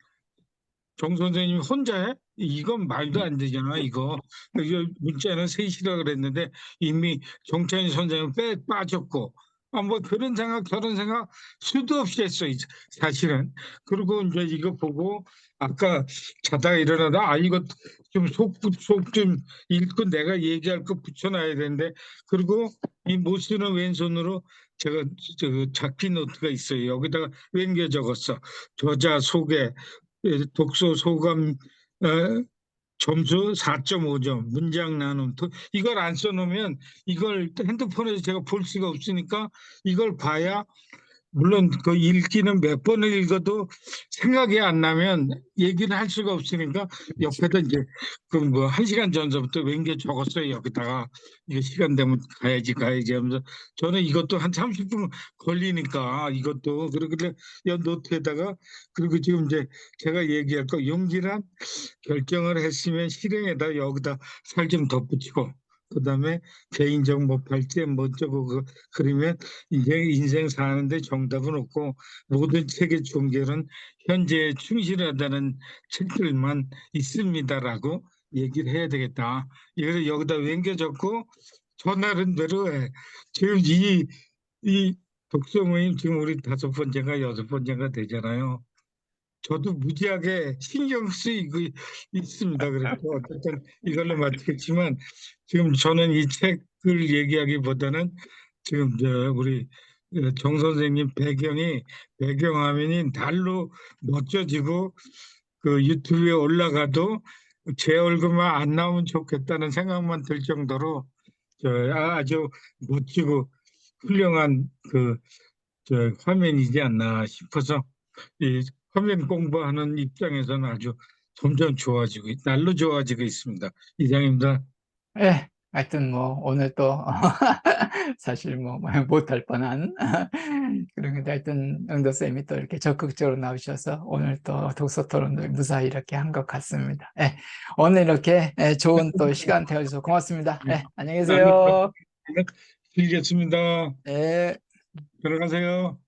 Speaker 2: 정 선생님이 혼자 해? 이건 말도 안 되잖아, 이거 문자는 셋이라 그랬는데 이미 정찬희 선생님은 빠졌고, 뭐 그런 생각, 저런 생각 수도 없이 했어, 사실은. 그리고 이제 이거 보고 아까 자다가 일어나다, 이거 좀 속 좀 읽고 내가 얘기할 거 붙여놔야 되는데, 그리고 이 못 쓰는 왼손으로 제가 저 잡기 노트가 있어요. 여기다가 왼겨 적었어. 저자 소개, 독서 소감 점수 4.5점, 문장 나눔. 이걸 안 써놓으면 이걸 핸드폰에서 제가 볼 수가 없으니까 이걸 봐야 물론 그 읽기는 몇 번을 읽어도 생각이 안 나면 얘기를 할 수가 없으니까 옆에다 이제 그 뭐 1시간 전서부터 왠게 적었어요. 여기다가 이거 시간 되면 가야지 하면서 저는 이것도 한 30분 걸리니까 이것도 그러길래 이 노트에다가 그리고 지금 이제 제가 얘기할 거 용기란 결정을 했으면 실행에다 여기다 살 좀 덧붙이고 그다음에 개인적 뭐 발제 뭐 저거 그러면 이제 인생 사는데 정답은 없고 모든 책의 종결은 현재에 충실하다는 책들만 있습니다라고 얘기를 해야 되겠다. 이걸 여기다 wen겨 적고 저 나름대로 해. 지금 이 독서 모임 지금 우리 5번째가 6번째가 되잖아요. 저도 무지하게 신경 쓰이고 있습니다. 그래서 어쨌든 이걸로 마치겠지만 지금 저는 이 책을 얘기하기보다는 지금 우리 정 선생님 배경화면이 날로 멋져지고 그 유튜브에 올라가도 제 얼굴만 안 나오면 좋겠다는 생각만 들 정도로 아주 멋지고 훌륭한 화면이지 않나 싶어서 이 화면 공부하는 입장에서는 아주 점점 날로 좋아지고 있습니다. 이상입니다.
Speaker 1: 예, 하여튼 뭐 오늘 또 사실 뭐 못할 뻔한 그런 건데 하여튼 응도 쌤이 또 이렇게 적극적으로 나오셔서 오늘 또 독서 토론도 무사히 이렇게 한 것 같습니다. 예, 오늘 이렇게 좋은 또 시간 되어주셔서 고맙습니다. 예, 안녕히
Speaker 2: 나는
Speaker 1: 계세요.
Speaker 2: 즐겼습니다.
Speaker 1: 예.
Speaker 2: 들어가세요.